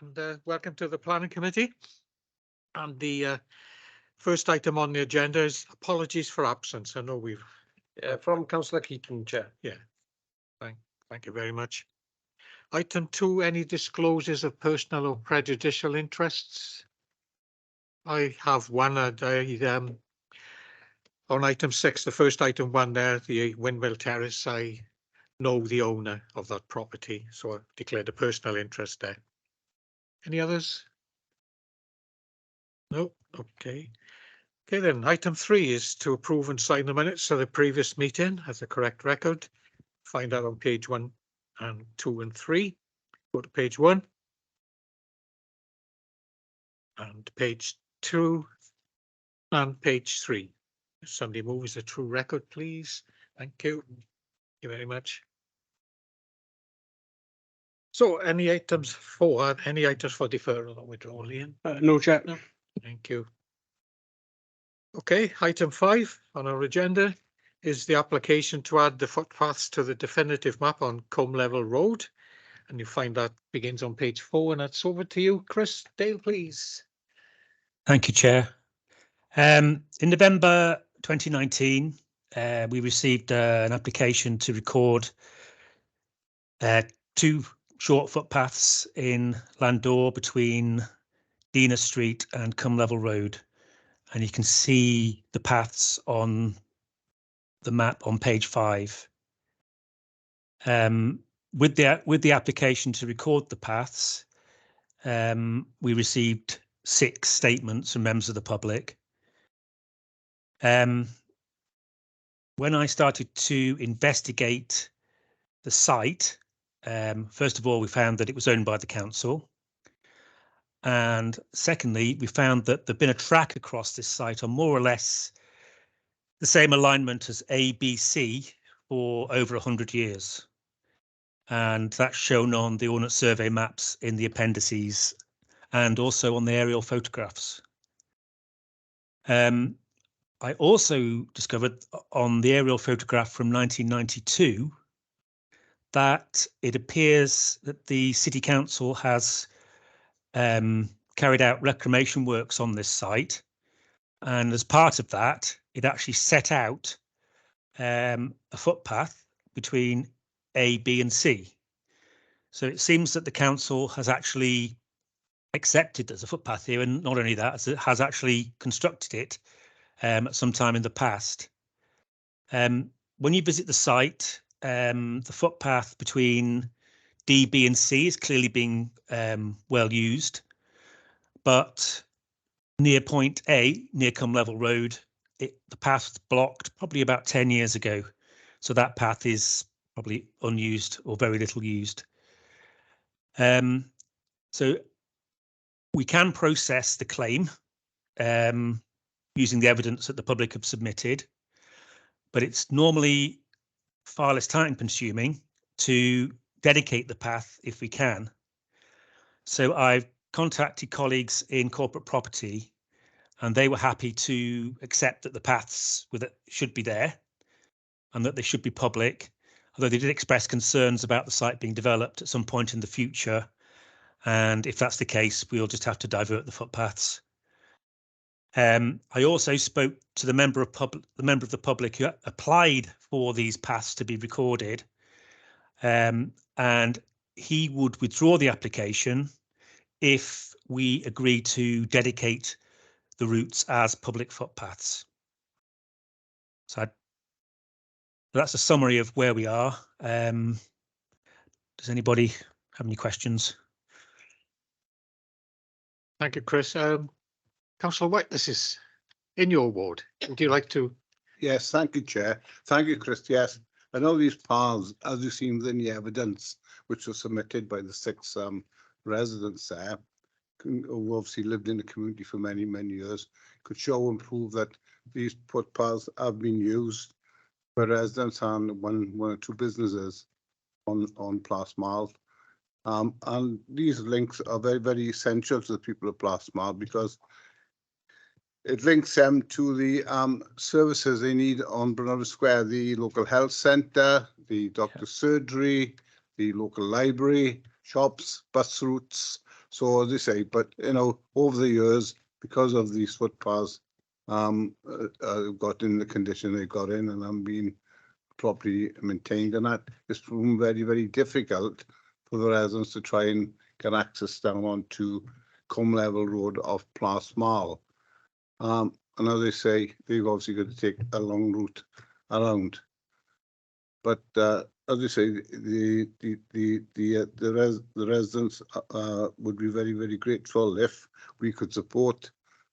and welcome to the Planning Committee. And the first item on the agenda is apologies for absence. I know we've from Councillor Keating, Chair. Yeah, thank you very much. Item 2, any disclosures of personal or prejudicial interests? I have one. On item 6, the first item 1 there, the Windmill Terrace, I know the owner of that property, so I've declared a personal interest there. Any others? No? Okay. Okay then, item 3 is to approve and sign the minutes of the previous meeting as the correct record. Find out on page 1 and 2 and 3. Go to page 1 and page 2 and page 3. If somebody moves the true record, please. Thank you. Thank you very much. So any items for deferral or withdrawal, Ian? No, Chair. No. Thank you. Okay, item 5 on our agenda is the application to add the footpaths to the definitive map on Combe Level Road. And you find that begins on page 4, and that's over to you, Chris Dale, please. Thank you, Chair. In November 2019, we received an application to record 2 short footpaths in Landor between Dina Street and Combe Level Road. And you can see the paths on the map on page 5. With the application to record the paths, we received 6 statements from members of the public. When I started to investigate the site, first of all, we found that it was owned by the council. And secondly, we found that there'd been a track across this site on more or less the same alignment as ABC for over 100 years. And that's shown on the Ordnance Survey maps in the appendices and also on the aerial photographs. I also discovered on the aerial photograph from 1992 that it appears that the City Council has carried out reclamation works on this site. And as part of that, it actually set out a footpath between A, B and C. So it seems that the council has actually accepted there's a footpath here, and not only that, it has actually constructed it at some time in the past. When you visit the site, the footpath between D, B and C is clearly being well used, but near point A, near Combe Level Road, the path was blocked probably about 10 years ago. So that path is probably unused or very little used. So we can process the claim using the evidence that the public have submitted, but it's normally far less time consuming to dedicate the path if we can. So I've contacted colleagues in corporate property, and they were happy to accept that the paths should be there and that they should be public, although they did express concerns about the site being developed at some point in the future. And if that's the case, we'll just have to divert the footpaths. I also spoke to the member of the public who applied for these paths to be recorded, and he would withdraw the application if we agree to dedicate the routes as public footpaths. So that's a summary of where we are. Does anybody have any questions? Thank you, Chris. Councillor White, this is in your ward. Would you like to? Yes, thank you, Chair. Thank you, Chris. Yes, I know these paths, as you've seen within the evidence, which was submitted by the 6 residents there, who obviously lived in the community for many, many years, could show and prove that these footpaths have been used by residents and one or 2 businesses on Plasmal. And these links are very, very essential to the people of Plasmal because it links them to the services they need on Brunel Square, the local health centre, the doctor's surgery, the local library, shops, bus routes, So as they say, but over the years, because of these footpaths, got in the condition they got in and I'm being properly maintained, and that it's proven very, very difficult for the residents to try and get access down onto Combe Level Road off Plas Mall. And as they say, they've obviously got to take a long route around. But as I say, the residents would be very, very grateful if we could support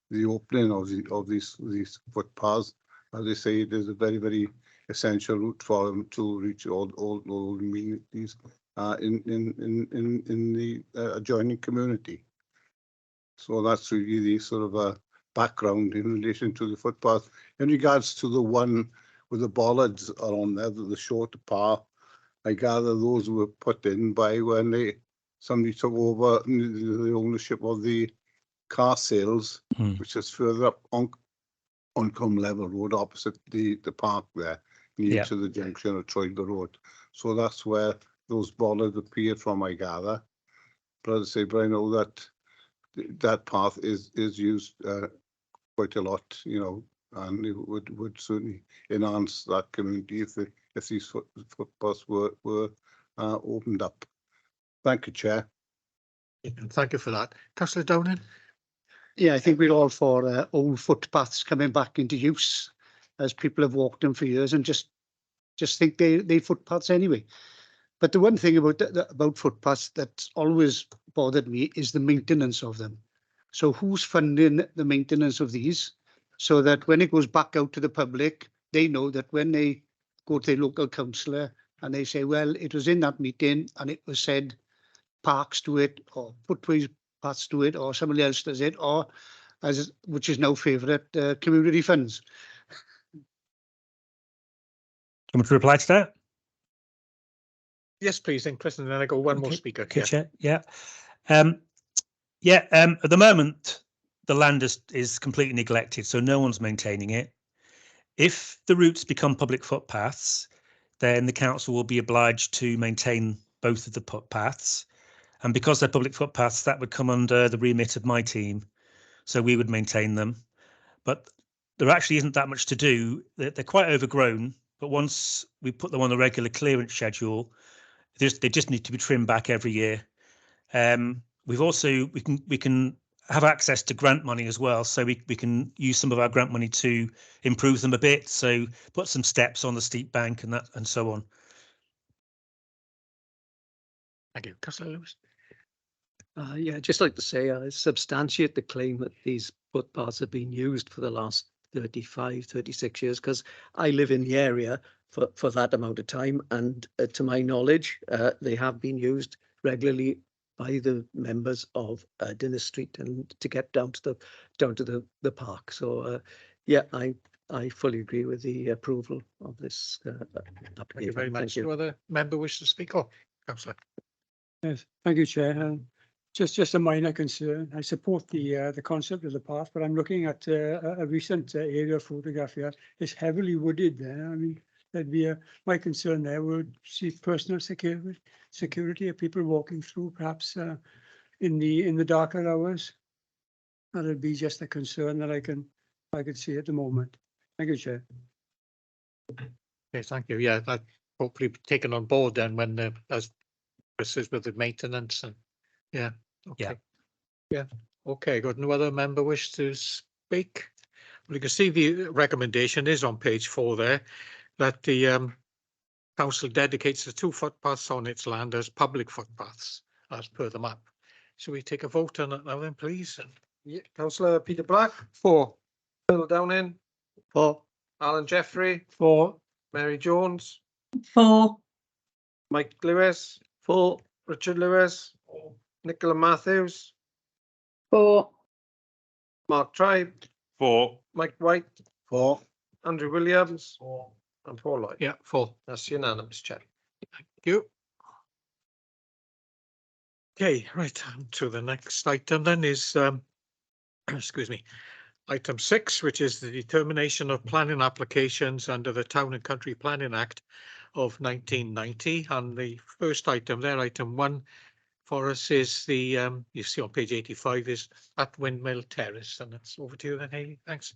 the opening of these footpaths. As I say, it is a very, very essential route for them to reach all communities in the adjoining community. So that's really the sort of background in relation to the footpath. In regards to the one with the bollards are on there, the shorter path, I gather those were put in by when somebody took over the ownership of the car sales, which is further up on Combe Level Road, opposite the park there, near to the junction of Troydler Road. So that's where those bollards appeared from, I gather. But as I say, but I know that path is used quite a lot, and it would certainly enhance that community if these footpaths were opened up. Thank you, Chair. Thank you for that. Councillor Downing? Yeah, I think we're all for old footpaths coming back into use, as people have walked them for years and just think they footpaths anyway. But the one thing about footpaths that's always bothered me is the maintenance of them. So who's funding the maintenance of these, so that when it goes back out to the public, they know that when they go to their local councillor and they say, well, it was in that meeting and it was said parks do it, or footways paths do it, or somebody else does it, or which is now favourite, community funds. Want to reply to that? Yes, please, then Chris, and then I go one more speaker. Okay, Chair. Yeah. At the moment, the land is completely neglected, so no one's maintaining it. If the routes become public footpaths, then the council will be obliged to maintain both of the footpaths. And because they're public footpaths, that would come under the remit of my team. So we would maintain them. But there actually isn't that much to do. They're quite overgrown, but once we put them on a regular clearance schedule, they just need to be trimmed back every year. We can have access to grant money as well, so we can use some of our grant money to improve them a bit. So put some steps on the steep bank and so on. Thank you. Councillor Lewis? Yeah, I'd just like to say I substantiate the claim that these footpaths have been used for the last 35, 36 years, because I live in the area for that amount of time, and to my knowledge, they have been used regularly by the members of Dinner Street and to get down to the park. So yeah, I fully agree with the approval of this application. Thank you very much. Do other member wish to speak? Oh, Councillor. Yes, thank you, Chair. Just a minor concern. I support the concept of the path, but I'm looking at a recent aerial photograph here. It's heavily wooded there. I mean, that'd be my concern there. Would see personal security of people walking through, perhaps in the darker hours. That'd be just a concern that I could see at the moment. Thank you, Chair. Okay, thank you. Yeah, that hopefully taken on board then when as Chris is with the maintenance and yeah. Okay. Yeah. Okay, good. No other member wish to speak? Well, you can see the recommendation is on page 4 there, that the council dedicates the 2 footpaths on its land as public footpaths as per the map. Shall we take a vote on it now then, please? Yeah, Councillor Peter Black, For. Phil Downing, For. Alan Jeffrey, For. Mary Jones, For. Mike Lewis, For. Richard Lewis, Nicola Matthews, For. Mark Tribe, For. Mike White, For. Andrew Williams, and Paul Lloyd. Yeah, 4. That's unanimous, Chair. Thank you. Okay, right, on to the next item then is excuse me, item 6, which is the determination of planning applications under the Town and Country Planning Act of 1990. And the first item there, item 1, for us is the, you see on page 85 is at Windmill Terrace, and that's over to you then, Hayley. Thanks.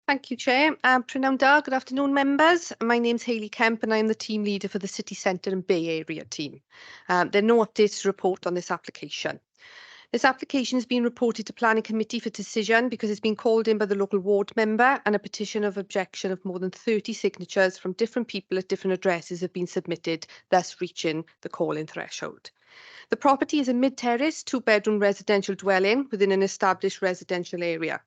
Thank you, Chair. Prynawn da, good afternoon, members. My name's Hayley Kemp and I'm the team leader for the City Centre and Bay Area team. There are no updates to report on this application. This application has been reported to Planning Committee for decision because it's been called in by the local ward member, and a petition of objection of more than 30 signatures from different people at different addresses have been submitted, thus reaching the call-in threshold. The property is a mid-terrace, two-bedroom residential dwelling within an established residential area.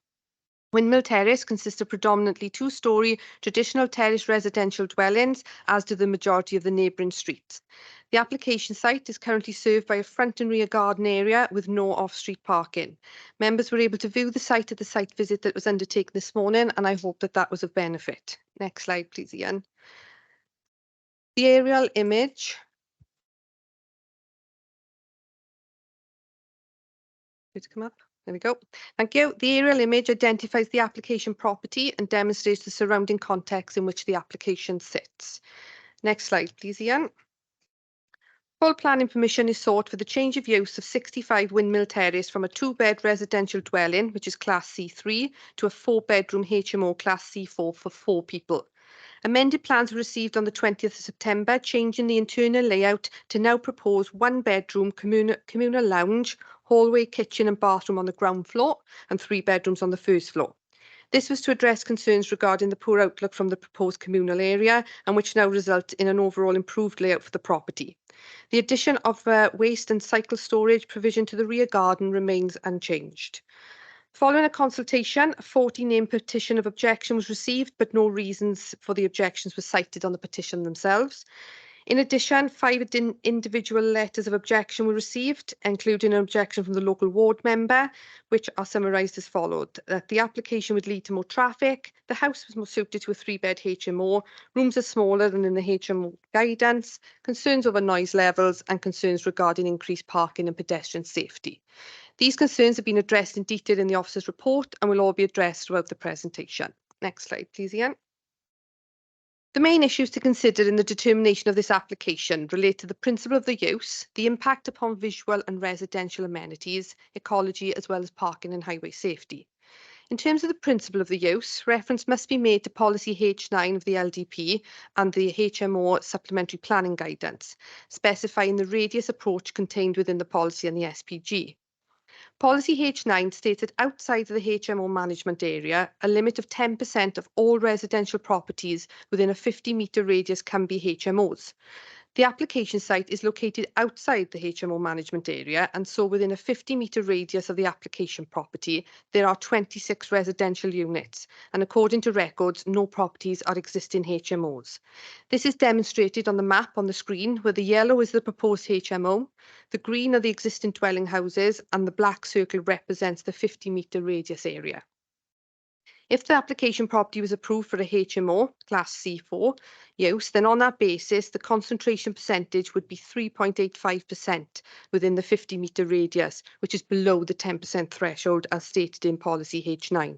Windmill Terrace consists of predominantly two-storey traditional terrace residential dwellings, as do the majority of the neighbouring streets. The application site is currently served by a front and rear garden area with no off-street parking. Members were able to view the site at the site visit that was undertaken this morning, and I hope that that was of benefit. Next slide, please, Ian. The aerial image. Did it come up? There we go. Thank you. The aerial image identifies the application property and demonstrates the surrounding context in which the application sits. Next slide, please, Ian. Full planning permission is sought for the change of use of 65 Windmill Terrace from a two-bed residential dwelling, which is Class C3, to a four-bedroom HMO Class C4 for 4 people. Amended plans were received on the 20th of September, changing the internal layout to now propose one-bedroom communal lounge, hallway, kitchen and bathroom on the ground floor, and 3 bedrooms on the first floor. This was to address concerns regarding the poor outlook from the proposed communal area, and which now result in an overall improved layout for the property. The addition of waste and cycle storage provision to the rear garden remains unchanged. Following a consultation, a 40-name petition of objection was received, but no reasons for the objections were cited on the petition themselves. In addition, 5 individual letters of objection were received, including an objection from the local ward member, which are summarised as followed: that the application would lead to more traffic, the house was more suited to a 3-bed HMO, rooms are smaller than in the HMO guidance, concerns over noise levels, and concerns regarding increased parking and pedestrian safety. These concerns have been addressed in detail in the officer's report and will all be addressed throughout the presentation. Next slide, please, Ian. The main issues to consider in the determination of this application relate to the principle of the use, the impact upon visual and residential amenities, ecology, as well as parking and highway safety. In terms of the principle of the use, reference must be made to policy H9 of the LDP and the HMO supplementary planning guidance, specifying the radius approach contained within the policy and the SPG. Policy H9 states that outside of the HMO management area, a limit of 10% of all residential properties within a 50-metre radius can be HMOs. The application site is located outside the HMO management area, and so within a 50-metre radius of the application property, there are 26 residential units, and according to records, no properties are existing HMOs. This is demonstrated on the map on the screen, where the yellow is the proposed HMO, the green are the existing dwelling houses, and the black circle represents the 50-metre radius area. If the application property was approved for a HMO, Class C4 use, then on that basis, the concentration percentage would be 3.85% within the 50-metre radius, which is below the 10% threshold as stated in policy H9.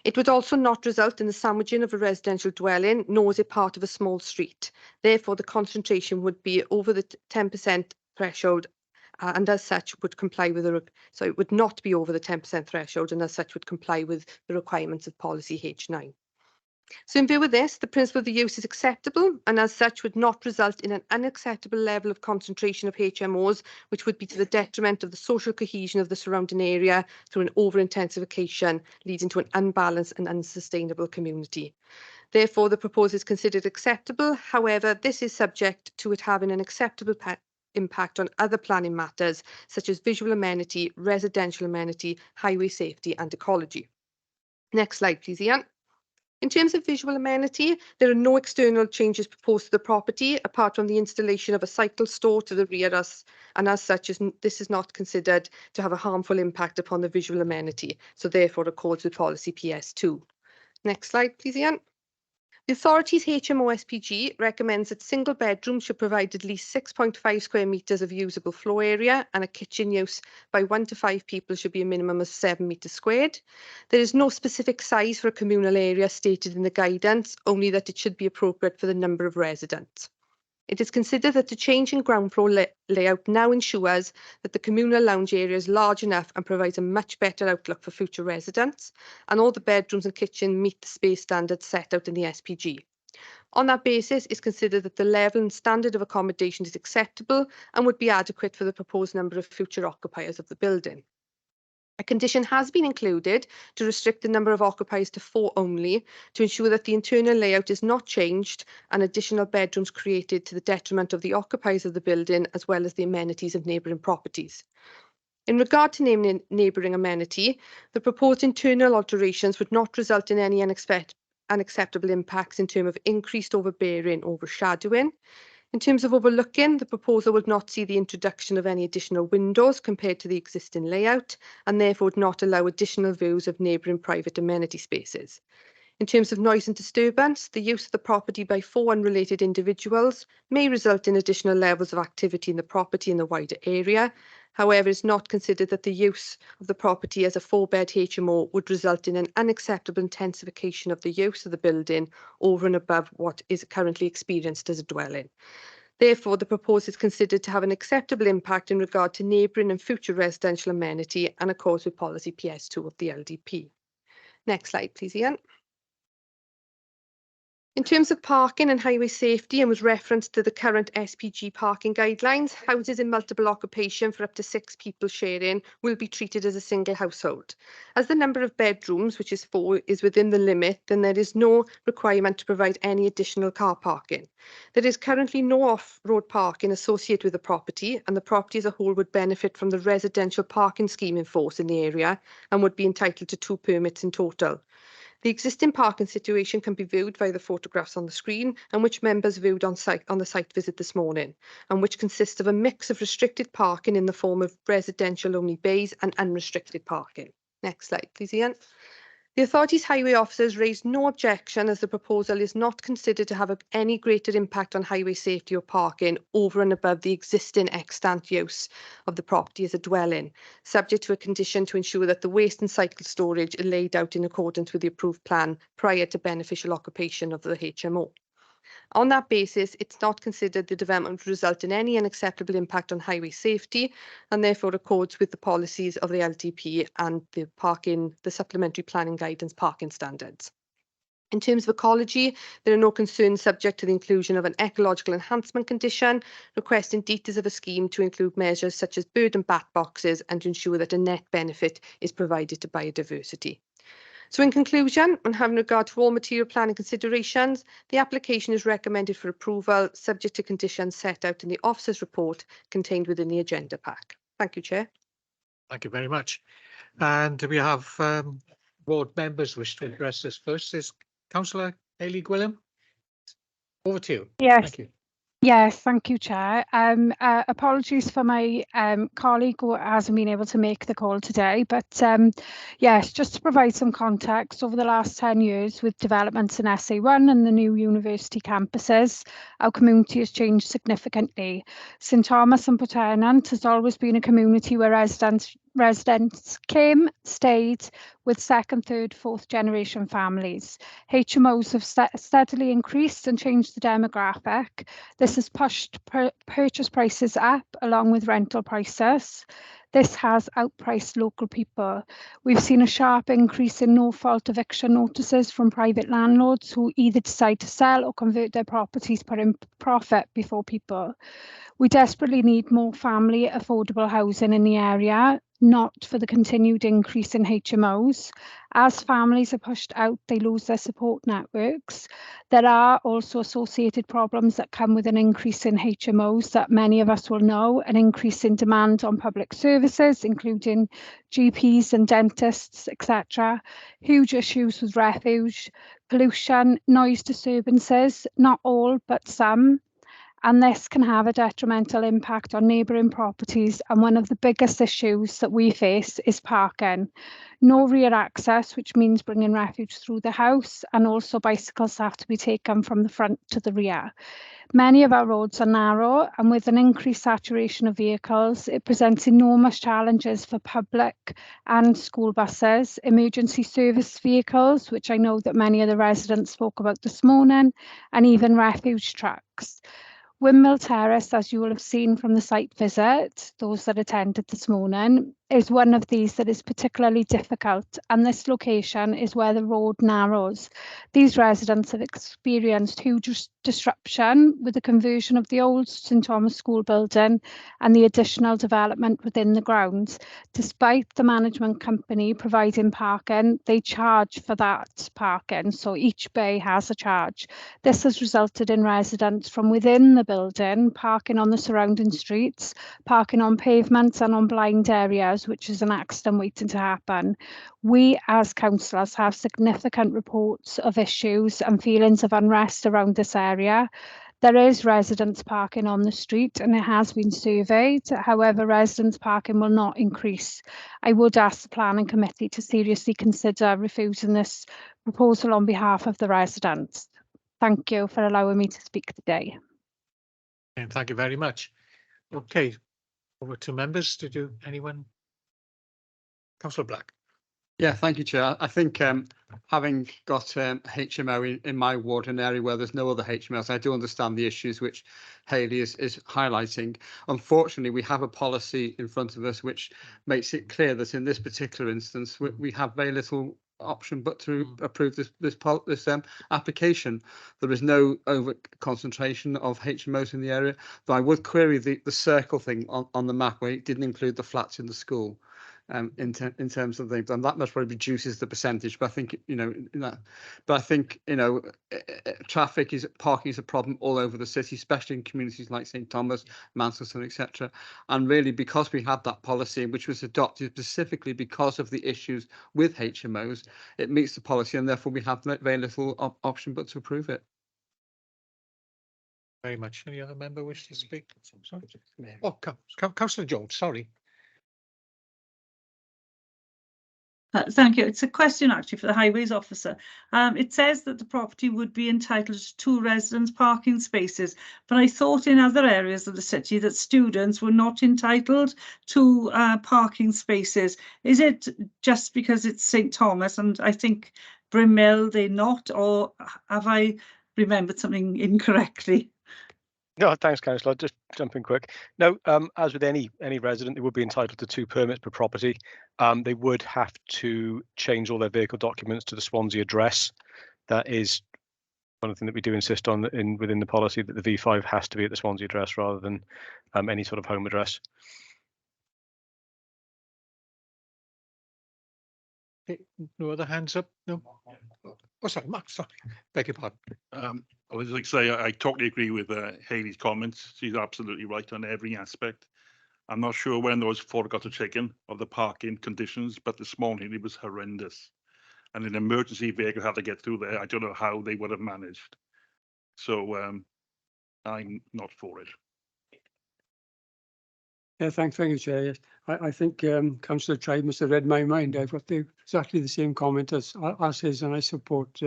It would also not result in the sandwiching of a residential dwelling, nor is it part of a small street. Therefore, the concentration would be over the 10% threshold, and as such would comply with it would not be over the 10% threshold, and as such would comply with the requirements of policy H9. So in view of this, the principle of the use is acceptable, and as such would not result in an unacceptable level of concentration of HMOs, which would be to the detriment of the social cohesion of the surrounding area through an over-intensification, leading to an unbalanced and unsustainable community. Therefore, the proposal is considered acceptable. However, this is subject to it having an acceptable impact on other planning matters, such as visual amenity, residential amenity, highway safety and ecology. Next slide, please, Ian. In terms of visual amenity, there are no external changes proposed to the property, apart from the installation of a cycle store to the rear, and as such, this is not considered to have a harmful impact upon the visual amenity, so therefore accords with policy PS2. Next slide, please, Ian. The authority's HMO SPG recommends that single bedrooms should provide at least 6.5 square metres of usable floor area, and a kitchen use by 1 to 5 people should be a minimum of 7 metres squared. There is no specific size for a communal area stated in the guidance, only that it should be appropriate for the number of residents. It is considered that the change in ground floor layout now ensures that the communal lounge area is large enough and provides a much better outlook for future residents, and all the bedrooms and kitchen meet the space standards set out in the SPG. On that basis, it's considered that the level and standard of accommodation is acceptable and would be adequate for the proposed number of future occupiers of the building. A condition has been included to restrict the number of occupiers to 4 only, to ensure that the internal layout is not changed and additional bedrooms created to the detriment of the occupiers of the building, as well as the amenities of neighbouring properties. In regard to neighbouring amenity, the proposed internal alterations would not result in any unacceptable impacts in terms of increased overbearing or overshadowing. In terms of overlooking, the proposal would not see the introduction of any additional windows compared to the existing layout, and therefore would not allow additional views of neighbouring private amenity spaces. In terms of noise and disturbance, the use of the property by 4 unrelated individuals may result in additional levels of activity in the property in the wider area. However, it's not considered that the use of the property as a 4-bed HMO would result in an unacceptable intensification of the use of the building over and above what is currently experienced as a dwelling. Therefore, the proposal is considered to have an acceptable impact in regard to neighbouring and future residential amenity and accords with policy PS2 of the LDP. Next slide, please, Ian. In terms of parking and highway safety, and with reference to the current SPG parking guidelines, houses in multiple occupation for up to 6 people sharing will be treated as a single household. As the number of bedrooms, which is 4, is within the limit, then there is no requirement to provide any additional car parking. There is currently no off-road parking associated with the property, and the property as a whole would benefit from the residential parking scheme in force in the area and would be entitled to 2 permits in total. The existing parking situation can be viewed via the photographs on the screen, and which members viewed on the site visit this morning, and which consists of a mix of restricted parking in the form of residential only bays and unrestricted parking. Next slide, please, Ian. The authority's highway officers raised no objection, as the proposal is not considered to have any greater impact on highway safety or parking over and above the existing extant use of the property as a dwelling, subject to a condition to ensure that the waste and cycle storage are laid out in accordance with the approved plan prior to beneficial occupation of the HMO. On that basis, it's not considered the development would result in any unacceptable impact on highway safety, and therefore accords with the policies of the LDP and the supplementary planning guidance parking standards. In terms of ecology, there are no concerns subject to the inclusion of an ecological enhancement condition, requesting details of a scheme to include measures such as bird and bat boxes and to ensure that a net benefit is provided to biodiversity. So in conclusion, and having regard to all material planning considerations, the application is recommended for approval, subject to conditions set out in the officer's report contained within the agenda pack. Thank you, Chair. Thank you very much. And we have board members wish to address this first. Is Councillor Hayley Gwilym? Over to you. Yes. Thank you. Yes, thank you, Chair. Apologies for my colleague who hasn't been able to make the call today, but yes, just to provide some context, over the last 10 years with developments in SA1 and the new university campuses, our community has changed significantly. St Thomas and Porternant has always been a community where residents came, stayed with 2nd, 3rd, 4th generation families. HMOs have steadily increased and changed the demographic. This has pushed purchase prices up along with rental prices. This has outpriced local people. We've seen a sharp increase in no-fault eviction notices from private landlords who either decide to sell or convert their properties, put in profit before people. We desperately need more family affordable housing in the area, not for the continued increase in HMOs. As families are pushed out, they lose their support networks. There are also associated problems that come with an increase in HMOs that many of us will know, an increase in demand on public services, including GPs and dentists, etc. Huge issues with refuge, pollution, noise disturbances, not all, but some. And this can have a detrimental impact on neighbouring properties. And one of the biggest issues that we face is parking. No rear access, which means bringing refuge through the house, and also bicycles have to be taken from the front to the rear. Many of our roads are narrow, and with an increased saturation of vehicles, it presents enormous challenges for public and school buses, emergency service vehicles, which I know that many of the residents spoke about this morning, and even refuge trucks. Windmill Terrace, as you will have seen from the site visit, those that attended this morning, is one of these that is particularly difficult, and this location is where the road narrows. These residents have experienced huge disruption with the conversion of the old St Thomas School building and the additional development within the grounds. Despite the management company providing parking, they charge for that parking, so each bay has a charge. This has resulted in residents from within the building parking on the surrounding streets, parking on pavements and on blind areas, which is an accident waiting to happen. We as councillors have significant reports of issues and feelings of unrest around this area. There is residents parking on the street and it has been surveyed. However, residents parking will not increase. I would ask the planning committee to seriously consider refusing this proposal on behalf of the residents. Thank you for allowing me to speak today. And thank you very much. Okay, over to members. Anyone? Councillor Black. Yeah, thank you, Chair. I think having got HMO in my ward, an area where there's no other HMOs, I do understand the issues which Hayley is highlighting. Unfortunately, we have a policy in front of us which makes it clear that in this particular instance, we have very little option but to approve this application. There is no over concentration of HMOs in the area, though I would query the circle thing on the map where it didn't include the flats in the school. In terms of things, and that much probably reduces the percentage. But I think parking is a problem all over the city, especially in communities like St Thomas, Manchester, etc. And really, because we had that policy, which was adopted specifically because of the issues with HMOs, it meets the policy, and therefore we have very little option but to approve it. Very much. Any other member wish to speak? Sorry. Oh, Councillor Jones. Sorry. Thank you. It's a question actually for the highways officer. It says that the property would be entitled to 2 residence parking spaces, but I thought in other areas of the city that students were not entitled to parking spaces. Is it just because it's St Thomas and I think Brimmill they're not, or have I remembered something incorrectly? No, thanks, Councillor. Just jump in quick. No, as with any resident, they would be entitled to 2 permits per property. They would have to change all their vehicle documents to the Swansea address. That is one thing that we do insist on within the policy, that the V5 has to be at the Swansea address rather than any sort of home address. Okay, no other hands up? No. Oh, sorry, Mark. Sorry, beg your pardon. I would like to say I totally agree with Hayley's comments. She's absolutely right on every aspect. I'm not sure when those photographs are taken of the parking conditions, but this morning it was horrendous. And an emergency vehicle had to get through there. I don't know how they would have managed. So I'm not for it. Yeah, thank you, Chair. Yes. I think Councillor Tribe must have read my mind. I've got exactly the same comment as his, and I support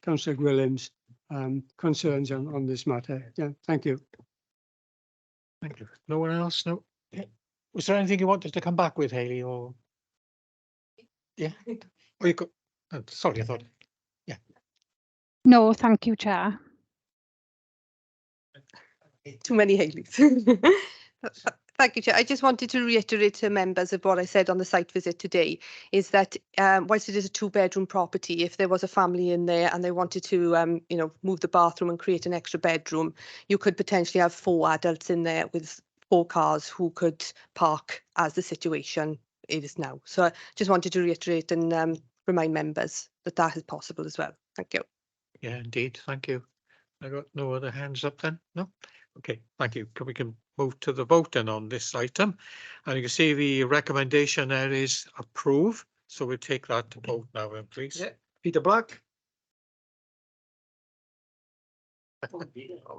Councillor Gwillim's concerns on this matter. Yeah, thank you. Thank you. No one else? No. Yeah. Was there anything you wanted to come back with, Hayley? Or yeah, or you could. Oh, sorry, I thought. Yeah. No, thank you, Chair. Too many Haleys. Thank you, Chair. I just wanted to reiterate to members of what I said on the site visit today, is that whilst it is a 2-bedroom property, if there was a family in there and they wanted to, move the bathroom and create an extra bedroom, you could potentially have 4 adults in there with 4 cars who could park as the situation is now. So I just wanted to reiterate and remind members that that is possible as well. Thank you. Yeah, indeed. Thank you. I got no other hands up then? No? Okay, thank you. We can move to the vote then on this item. And you can see the recommendation there is approve. So we'll take that to vote now then, please. Yeah. Peter Black. Oh,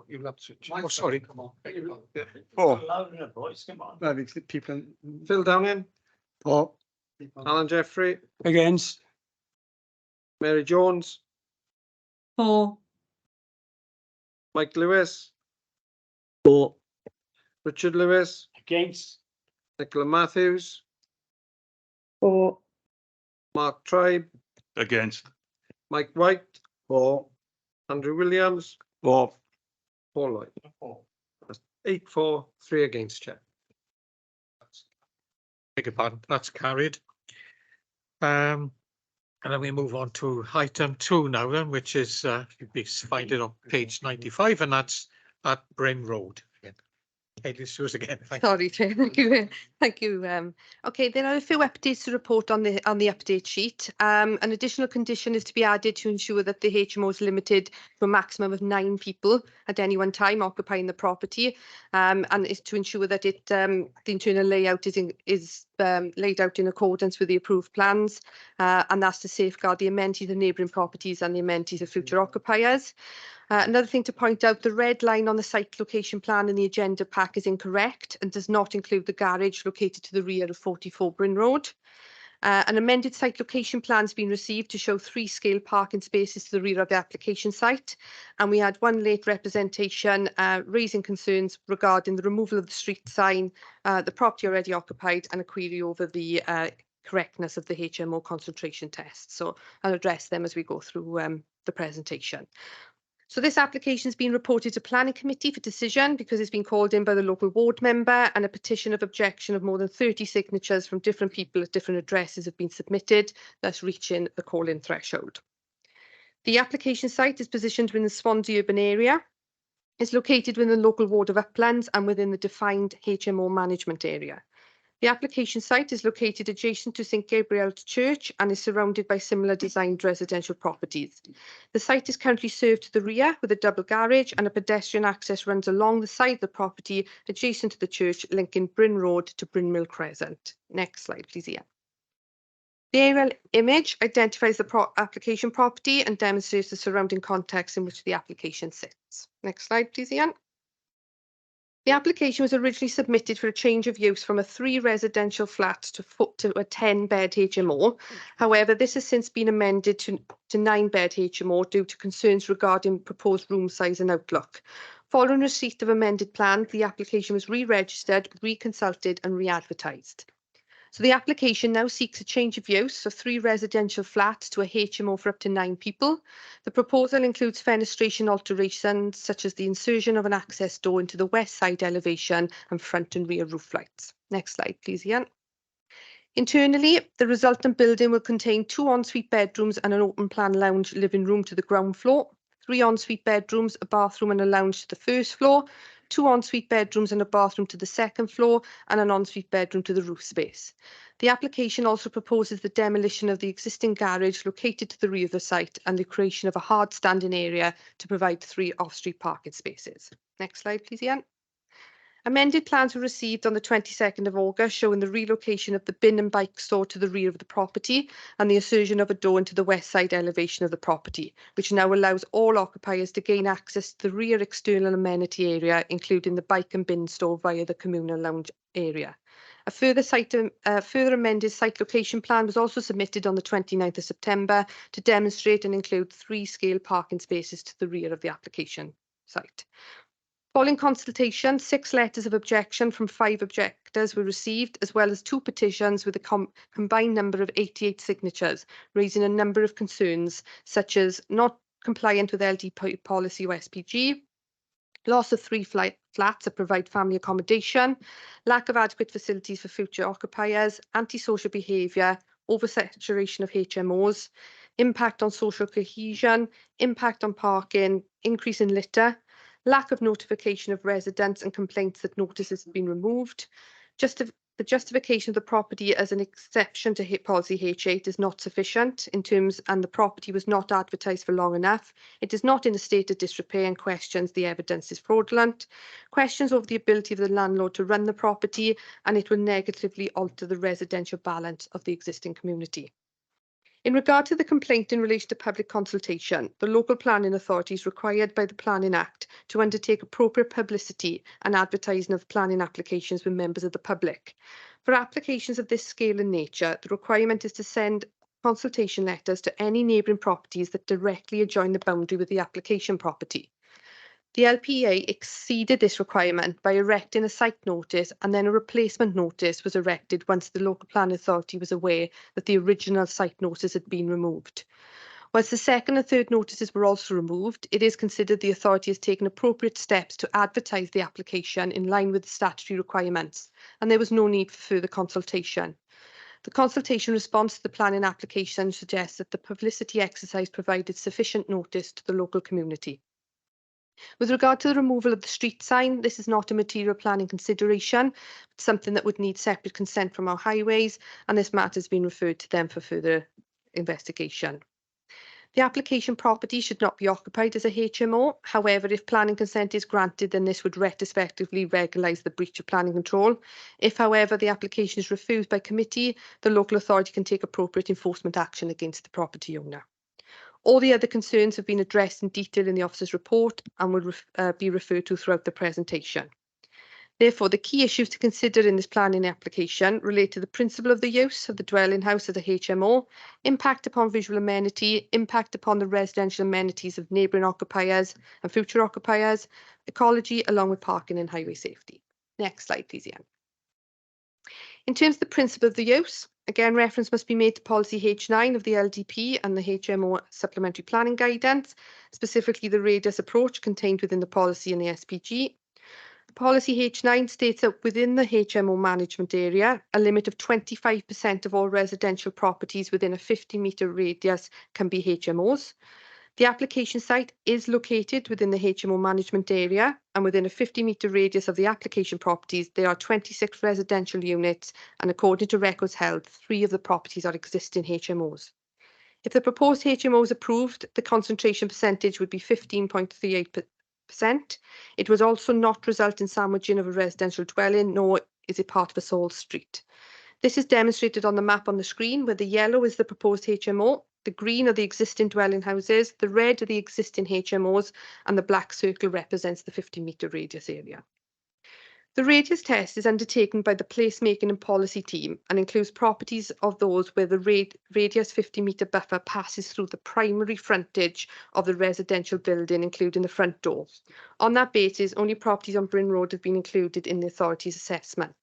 you'll have to. Oh, sorry. Paul. People. Phil Downing. Paul. Alan Jeffrey. Against. Mary Jones. For. Mike Lewis. For. Richard Lewis. Against. Nicola Matthews. For. Mark Tribe. Against. Mike White. For. Andrew Williams. For. Paul Lloyd. 8 for, 3 against, Chair. Beg your pardon, that's carried. And then we move on to item 2 now then, which is, you'll be find it on page 95, and that's at Bryn Road. Hayley Suze again. Thank you. Sorry, Chair. Thank you. Thank you. Okay, there are a few updates to report on the update sheet. An additional condition is to be added to ensure that the HMO is limited to a maximum of 9 people at any one time occupying the property, and is to ensure that the internal layout is laid out in accordance with the approved plans, and that's to safeguard the amenities of neighbouring properties and the amenities of future occupiers. Another thing to point out, the red line on the site location plan in the agenda pack is incorrect and does not include the garage located to the rear of 44 Bryn Road. An amended site location plan has been received to show 3 scale parking spaces to the rear of the application site. And we had one late representation raising concerns regarding the removal of the street sign, the property already occupied, and a query over the correctness of the HMO concentration test. So I'll address them as we go through the presentation. So this application has been reported to Planning Committee for decision because it's been called in by the local ward member, and a petition of objection of more than 30 signatures from different people at different addresses have been submitted, thus reaching the call-in threshold. The application site is positioned within the Swansea urban area. It's located within the local ward of Uplands and within the defined HMO management area. The application site is located adjacent to St Gabriel's Church and is surrounded by similar designed residential properties. The site is currently served to the rear with a double garage, and a pedestrian access runs along the side of the property adjacent to the church, linking Bryn Road to Bryn Mill Crescent. Next slide, please, Ian. The aerial image identifies the application property and demonstrates the surrounding context in which the application sits. Next slide, please, Ian. The application was originally submitted for a change of use from a 3 residential flat to a 10-bed HMO. However, this has since been amended to 9-bed HMO due to concerns regarding proposed room size and outlook. Following receipt of amended plan, the application was re-registered, re-consulted and re-advertised. So the application now seeks a change of use of 3 residential flats to a HMO for up to 9 people. The proposal includes fenestration alterations such as the insertion of an access door into the west side elevation and front and rear roof lights. Next slide, please, Ian. Internally, the resultant building will contain 2 ensuite bedrooms and an open plan lounge living room to the ground floor, 3 ensuite bedrooms, a bathroom and a lounge to the first floor, 2 ensuite bedrooms and a bathroom to the second floor, and an ensuite bedroom to the roof space. The application also proposes the demolition of the existing garage located to the rear of the site and the creation of a hard standing area to provide 3 off-street parking spaces. Next slide, please, Ian. Amended plans were received on the 22nd of August showing the relocation of the bin and bike store to the rear of the property and the insertion of a door into the west side elevation of the property, which now allows all occupiers to gain access to the rear external amenity area, including the bike and bin store via the communal lounge area. A further amended site location plan was also submitted on the 29th of September to demonstrate and include 3 scale parking spaces to the rear of the application site. Following consultation, 6 letters of objection from 5 objectors were received, as well as 2 petitions with a combined number of 88 signatures, raising a number of concerns, such as not compliant with LD policy or SPG, loss of 3 flats that provide family accommodation, lack of adequate facilities for future occupiers, antisocial behaviour, oversaturation of HMOs, impact on social cohesion, impact on parking, increase in litter, lack of notification of residents and complaints that notices have been removed. The justification of the property as an exception to policy H8 is not sufficient in terms, and the property was not advertised for long enough. It is not in a state of disrepair and questions the evidence is fraudulent. Questions over the ability of the landlord to run the property, and it will negatively alter the residential balance of the existing community. In regard to the complaint in relation to public consultation, the local planning authority is required by the Planning Act to undertake appropriate publicity and advertising of planning applications with members of the public. For applications of this scale and nature, the requirement is to send consultation letters to any neighbouring properties that directly adjoin the boundary with the application property. The LPA exceeded this requirement by erecting a site notice, and then a replacement notice was erected once the local planning authority was aware that the original site notice had been removed. Whilst the second and third notices were also removed, it is considered the authority has taken appropriate steps to advertise the application in line with the statutory requirements, and there was no need for further consultation. The consultation response to the planning application suggests that the publicity exercise provided sufficient notice to the local community. With regard to the removal of the street sign, this is not a material planning consideration, but something that would need separate consent from our highways, and this matter has been referred to them for further investigation. The application property should not be occupied as a HMO. However, if planning consent is granted, then this would retrospectively recognise the breach of planning control. If, however, the application is refused by committee, the local authority can take appropriate enforcement action against the property owner. All the other concerns have been addressed in detail in the officer's report and will be referred to throughout the presentation. Therefore, the key issues to consider in this planning application relate to the principle of the use of the dwelling house as a HMO, impact upon visual amenity, impact upon the residential amenities of neighbouring occupiers and future occupiers, ecology, along with parking and highway safety. Next slide, please, Ian. In terms of the principle of the use, again, reference must be made to policy H9 of the LDP and the HMO supplementary planning guidance, specifically the radius approach contained within the policy and the SPG. Policy H9 states that within the HMO management area, a limit of 25% of all residential properties within a 50-metre radius can be HMOs. The application site is located within the HMO management area, and within a 50-metre radius of the application properties, there are 26 residential units, and according to records held, 3 of the properties are existing HMOs. If the proposed HMO is approved, the concentration percentage would be 15.38%. It would also not result in sandwiching of a residential dwelling, nor is it part of a sole street. This is demonstrated on the map on the screen, where the yellow is the proposed HMO, the green are the existing dwelling houses, the red are the existing HMOs, and the black circle represents the 50-metre radius area. The radius test is undertaken by the placemaking and policy team and includes properties of those where the radius 50-metre buffer passes through the primary frontage of the residential building, including the front door. On that basis, only properties on Bryn Road have been included in the authority's assessment.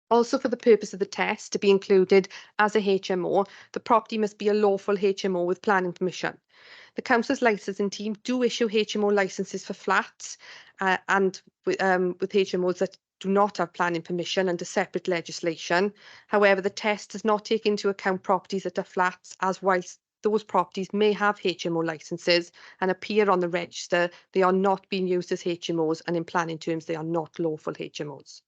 Also, for the purpose of the test to be included as a HMO, the property must be a lawful HMO with planning permission. The council's licensing team do issue HMO licenses for flats and with HMOs that do not have planning permission under separate legislation. However, the test does not take into account properties that are flats, as whilst those properties may have HMO licenses and appear on the register, they are not being used as HMOs, and in planning terms, they are not lawful HMOs.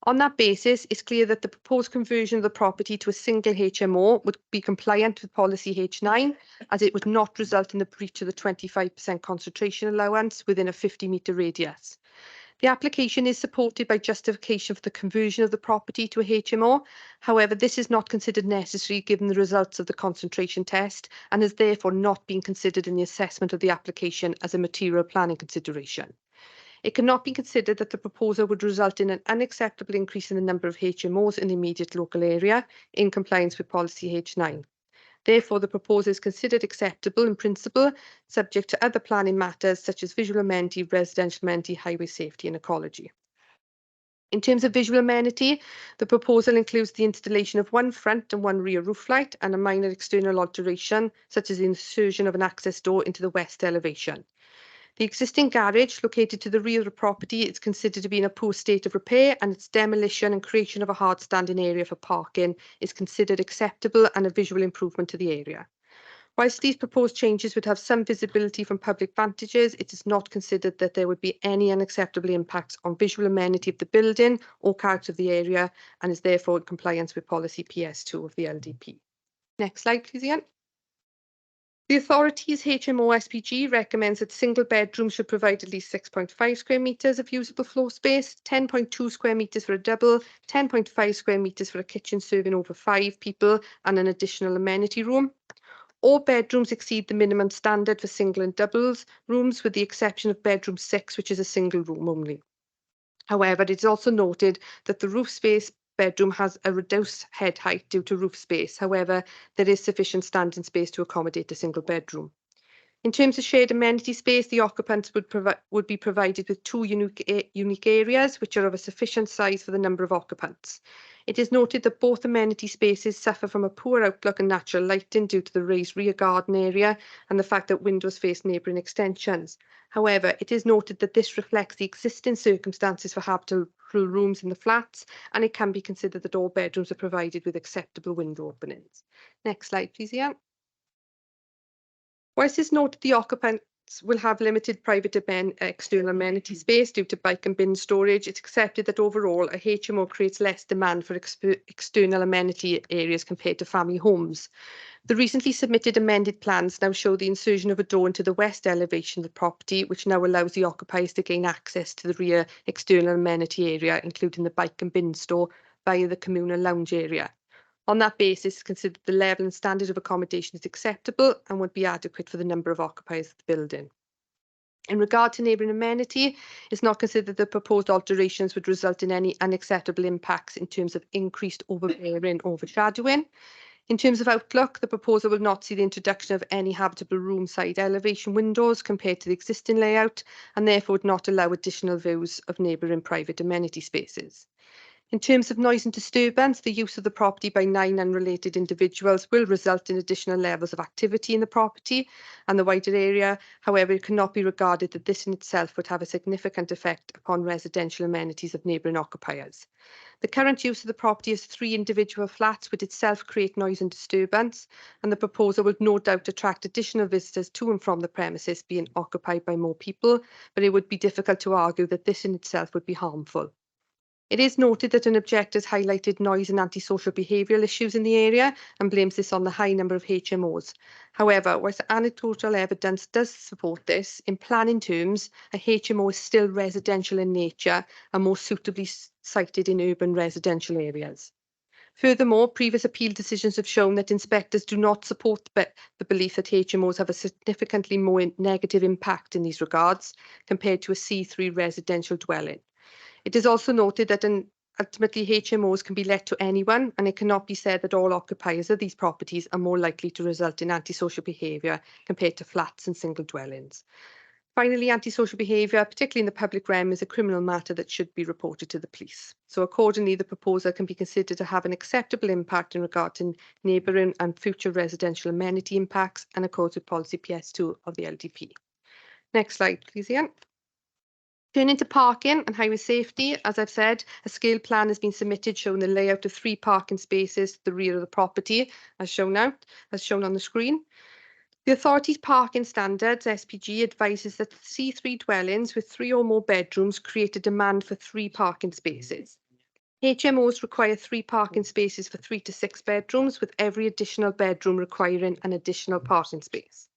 On that basis, it's clear that the proposed conversion of the property to a single HMO would be compliant with policy H9, as it would not result in the breach of the 25% concentration allowance within a 50-metre radius. The application is supported by justification for the conversion of the property to a HMO. However, this is not considered necessary given the results of the concentration test and has therefore not been considered in the assessment of the application as a material planning consideration. It cannot be considered that the proposal would result in an unacceptable increase in the number of HMOs in the immediate local area in compliance with policy H9. Therefore, the proposal is considered acceptable in principle, subject to other planning matters such as visual amenity, residential amenity, highway safety and ecology. In terms of visual amenity, the proposal includes the installation of 1 front and 1 rear roof light and a minor external alteration, such as the insertion of an access door into the west elevation. The existing garage, located to the rear of the property, is considered to be in a poor state of repair, and its demolition and creation of a hard standing area for parking is considered acceptable and a visual improvement to the area. Whilst these proposed changes would have some visibility from public vantages, it is not considered that there would be any unacceptable impacts on visual amenity of the building or character of the area, and is therefore in compliance with policy PS2 of the LDP. Next slide, please, Ian. The authority's HMO SPG recommends that single bedrooms should provide at least 6.5 square metres of usable floor space, 10.2 square metres for a double, 10.5 square metres for a kitchen serving over 5 people and an additional amenity room. All bedrooms exceed the minimum standard for single and doubles rooms, with the exception of bedroom 6, which is a single room only. However, it is also noted that the roof space bedroom has a reduced head height due to roof space. However, there is sufficient standing space to accommodate a single bedroom. In terms of shared amenity space, the occupants would be provided with 2 unique areas, which are of a sufficient size for the number of occupants. It is noted that both amenity spaces suffer from a poor outlook and natural lighting due to the raised rear garden area and the fact that windows face neighbouring extensions. However, it is noted that this reflects the existing circumstances for habitable rooms in the flats, and it can be considered that all bedrooms are provided with acceptable window openings. Next slide, please, Ian. Whilst it's noted the occupants will have limited private external amenity space due to bike and bin storage, it's accepted that overall a HMO creates less demand for external amenity areas compared to family homes. The recently submitted amended plans now show the insertion of a door into the west elevation of the property, which now allows the occupiers to gain access to the rear external amenity area, including the bike and bin store, via the communal lounge area. On that basis, considered the level and standard of accommodation is acceptable and would be adequate for the number of occupiers of the building. In regard to neighbouring amenity, it's not considered that the proposed alterations would result in any unacceptable impacts in terms of increased overbearing, overshadowing. In terms of outlook, the proposal will not see the introduction of any habitable room side elevation windows compared to the existing layout, and therefore would not allow additional views of neighbouring private amenity spaces. In terms of noise and disturbance, the use of the property by 9 unrelated individuals will result in additional levels of activity in the property and the wider area. However, it cannot be regarded that this in itself would have a significant effect upon residential amenities of neighbouring occupiers. The current use of the property as 3 individual flats would itself create noise and disturbance, and the proposal would no doubt attract additional visitors to and from the premises being occupied by more people, but it would be difficult to argue that this in itself would be harmful. It is noted that an objector has highlighted noise and antisocial behavioural issues in the area and blames this on the high number of HMOs. However, whilst anecdotal evidence does support this, in planning terms, a HMO is still residential in nature and more suitably sited in urban residential areas. Furthermore, previous appeal decisions have shown that inspectors do not support the belief that HMOs have a significantly more negative impact in these regards compared to a C3 residential dwelling. It is also noted that ultimately HMOs can be let to anyone, and it cannot be said that all occupiers of these properties are more likely to result in antisocial behaviour compared to flats and single dwellings. Finally, antisocial behaviour, particularly in the public realm, is a criminal matter that should be reported to the police. So accordingly, the proposal can be considered to have an acceptable impact in regard to neighbouring and future residential amenity impacts and accords with policy PS2 of the LDP. Next slide, please, Ian. Turning to parking and highway safety, as I've said, a scale plan has been submitted showing the layout of 3 parking spaces at the rear of the property, as shown on the screen. The authority's parking standards, SPG, advises that C3 dwellings with 3 or more bedrooms create a demand for 3 parking spaces. HMOs require 3 parking spaces for 3 to 6 bedrooms, with every additional bedroom requiring an additional parking space.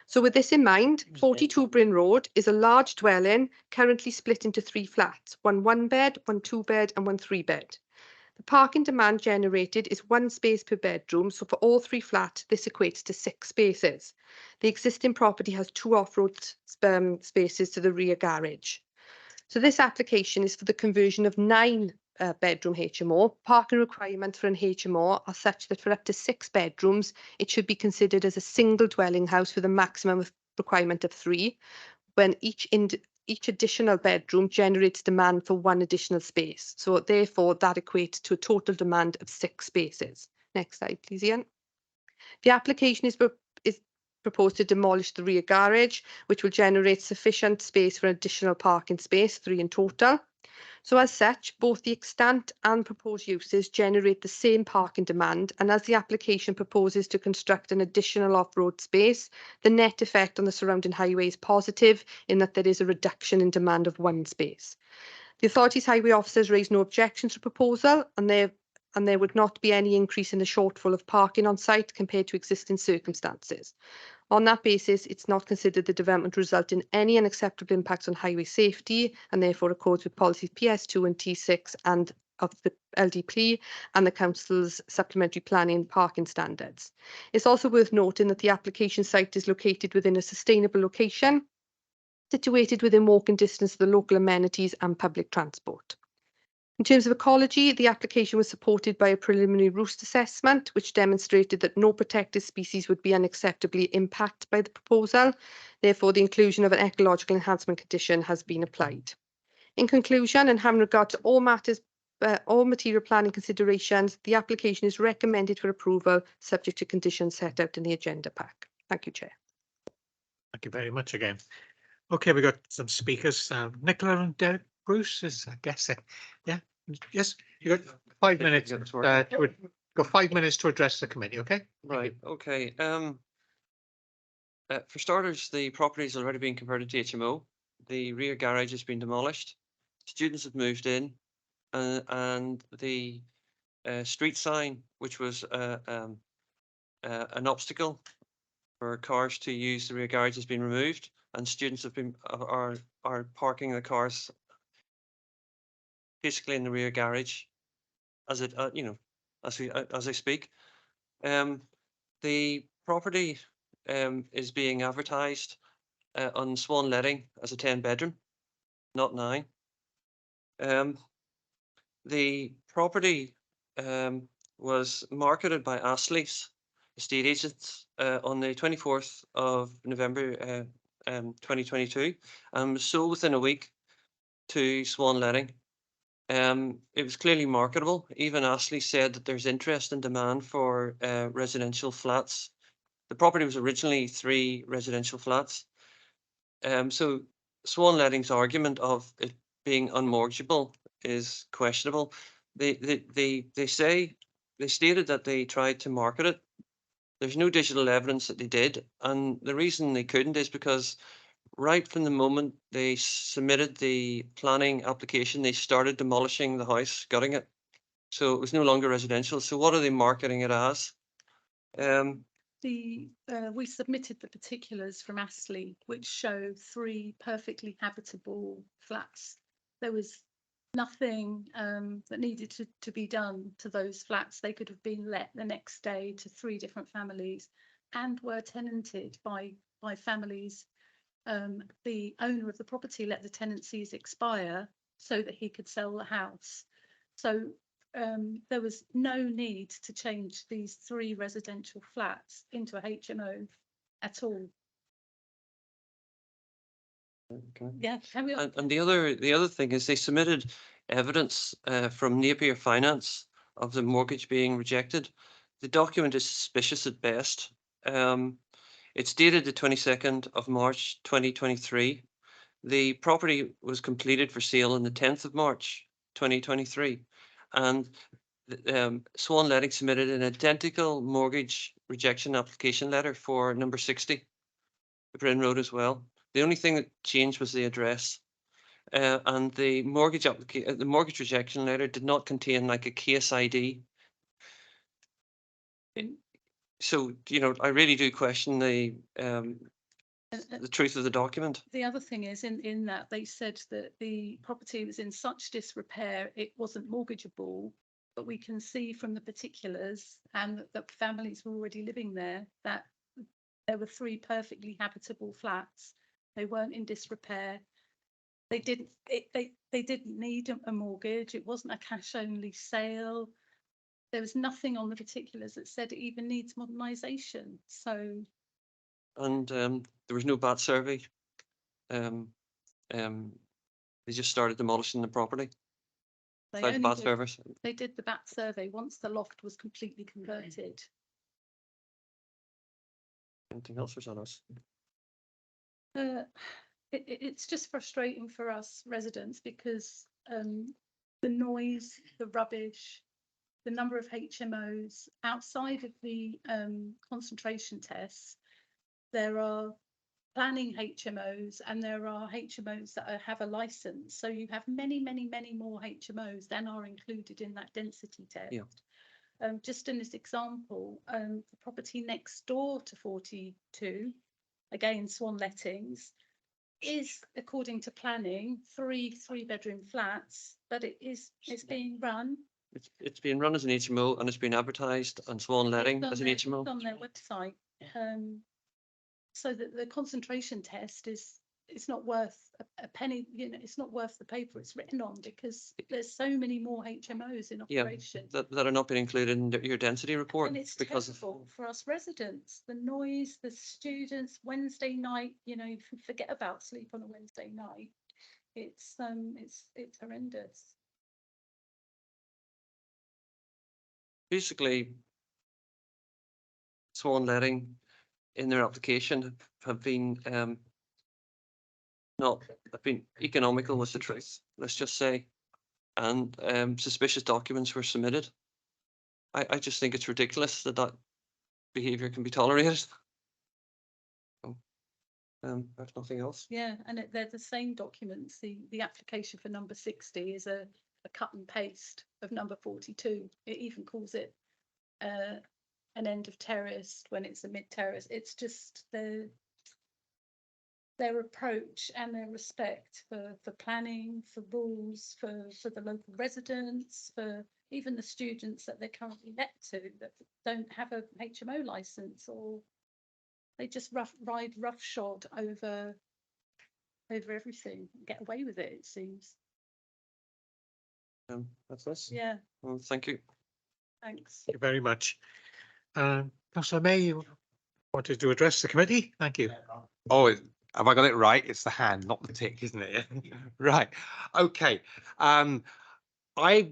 So with this in mind, 42 Bryn Road is a large dwelling currently split into 3 flats, one 1-bed, one 2-bed and one 3-bed. The parking demand generated is 1 space per bedroom, so for all 3 flats, this equates to 6 spaces. The existing property has 2 off-road spaces to the rear garage. So this application is for the conversion of 9 bedroom HMO. Parking requirements for an HMO are such that for up to 6 bedrooms, it should be considered as a single dwelling house with a maximum requirement of 3, when each additional bedroom generates demand for 1 additional space. So therefore, that equates to a total demand of 6 spaces. Next slide, please, Ian. The application is proposed to demolish the rear garage, which will generate sufficient space for an additional parking space, 3 in total. So as such, both the extant and proposed uses generate the same parking demand, and as the application proposes to construct an additional off-road space, the net effect on the surrounding highway is positive in that there is a reduction in demand of 1 space. The authority's highway officers raised no objections to the proposal, and there would not be any increase in the shortfall of parking on site compared to existing circumstances. On that basis, it's not considered the development result in any unacceptable impacts on highway safety, and therefore accords with policies PS2 and T6 and of the LDP and the Council's supplementary planning parking standards. It's also worth noting that the application site is located within a sustainable location, situated within walking distance of the local amenities and public transport. In terms of ecology, the application was supported by a preliminary roost assessment, which demonstrated that no protected species would be unacceptably impacted by the proposal. Therefore, the inclusion of an ecological enhancement condition has been applied. In conclusion, and having regard to all matters all material planning considerations, the application is recommended for approval, subject to conditions set out in the agenda pack. Thank you, Chair. Thank you very much again. Okay, we got some speakers. Nicola and Derek Bruce is, I guess, yeah, yes, you got 5 minutes. Got 5 minutes to address the committee. Okay. Right. Okay. For starters, the property has already been converted to HMO. The rear garage has been demolished. Students have moved in, and the street sign, which was an obstacle for cars to use the rear garage, has been removed, and students have been are parking the cars basically in the rear garage as it as I speak. The property is being advertised on Swan Letting as a 10-bedroom, not 9. The property was marketed by Astley's estate agents on the 24th of November 2022 and was sold within a week to Swan Letting. It was clearly marketable. Even Astley said that there's interest and demand for residential flats. The property was originally 3 residential flats. So Swan Letting's argument of it being unmortgageable is questionable. They stated that they tried to market it. There's no digital evidence that they did, and the reason they couldn't is because right from the moment they submitted the planning application, they started demolishing the house, gutting it. So it was no longer residential. So what are they marketing it as? We submitted the particulars from Astley, which show 3 perfectly habitable flats. There was nothing that needed to be done to those flats. They could have been let the next day to 3 different families and were tenanted by families. The owner of the property let the tenancies expire so that he could sell the house. So there was no need to change these 3 residential flats into a HMO at all. Okay. Yeah, carry on. And the other thing is they submitted evidence from Napier Finance of the mortgage being rejected. The document is suspicious at best. It's dated the 22nd of March 2023. The property was completed for sale on the 10th of March 2023, and Swan Letting submitted an identical mortgage rejection application letter for number 60, the Bryn Road as well. The only thing that changed was the address, and the mortgage rejection letter did not contain like a case ID. So I really do question the truth of the document. The other thing is in that they said that the property was in such disrepair it wasn't mortgageable, but we can see from the particulars and that families were already living there that there were 3 perfectly habitable flats. They weren't in disrepair. They didn't need a mortgage. It wasn't a cash only sale. There was nothing on the particulars that said it even needs modernisation. So. And there was no BAT survey. They just started demolishing the property. They did the BAT survey once the loft was completely converted. Anything else for us? It's just frustrating for us residents because the noise, the rubbish, the number of HMOs outside of the concentration tests. There are planning HMOs and there are HMOs that have a license. So you have many, many, many more HMOs than are included in that density test. Yeah. Just in this example, the property next door to 42, again, Swan Lettings, is, according to planning, 3 3-bedroom flats, but it's being run. It's being run as an HMO and it's been advertised on Swan Letting as an HMO. It's on their website. So that the concentration test it's not worth a penny, it's not worth the paper it's written on because there's so many more HMOs in operation. Yeah, that are not being included in your density report. And it's terrible for us residents. The noise, the students, Wednesday night, you forget about sleep on a Wednesday night. It's horrendous. basically Swan Letting in their application have been not have been economical with the truth, let's just say, and suspicious documents were submitted. I just think it's ridiculous that that behaviour can be tolerated. There's nothing else. Yeah, and they're the same documents. The application for number 60 is a cut and paste of number 42. It even calls it an end of terrace when it's a mid terrace. It's just their approach and their respect for planning, for rules, for the local residents, for even the students that they're currently let to that don't have a HMO license, or they just ride roughshod over everything, get away with it seems. That's this. Yeah, Well, thank you. thanks. Thank you very much. Councillor May, you wanted to address the committee? Thank you. Oh, have I got it right? It's the hand, not the tick, isn't it? Right. Okay. I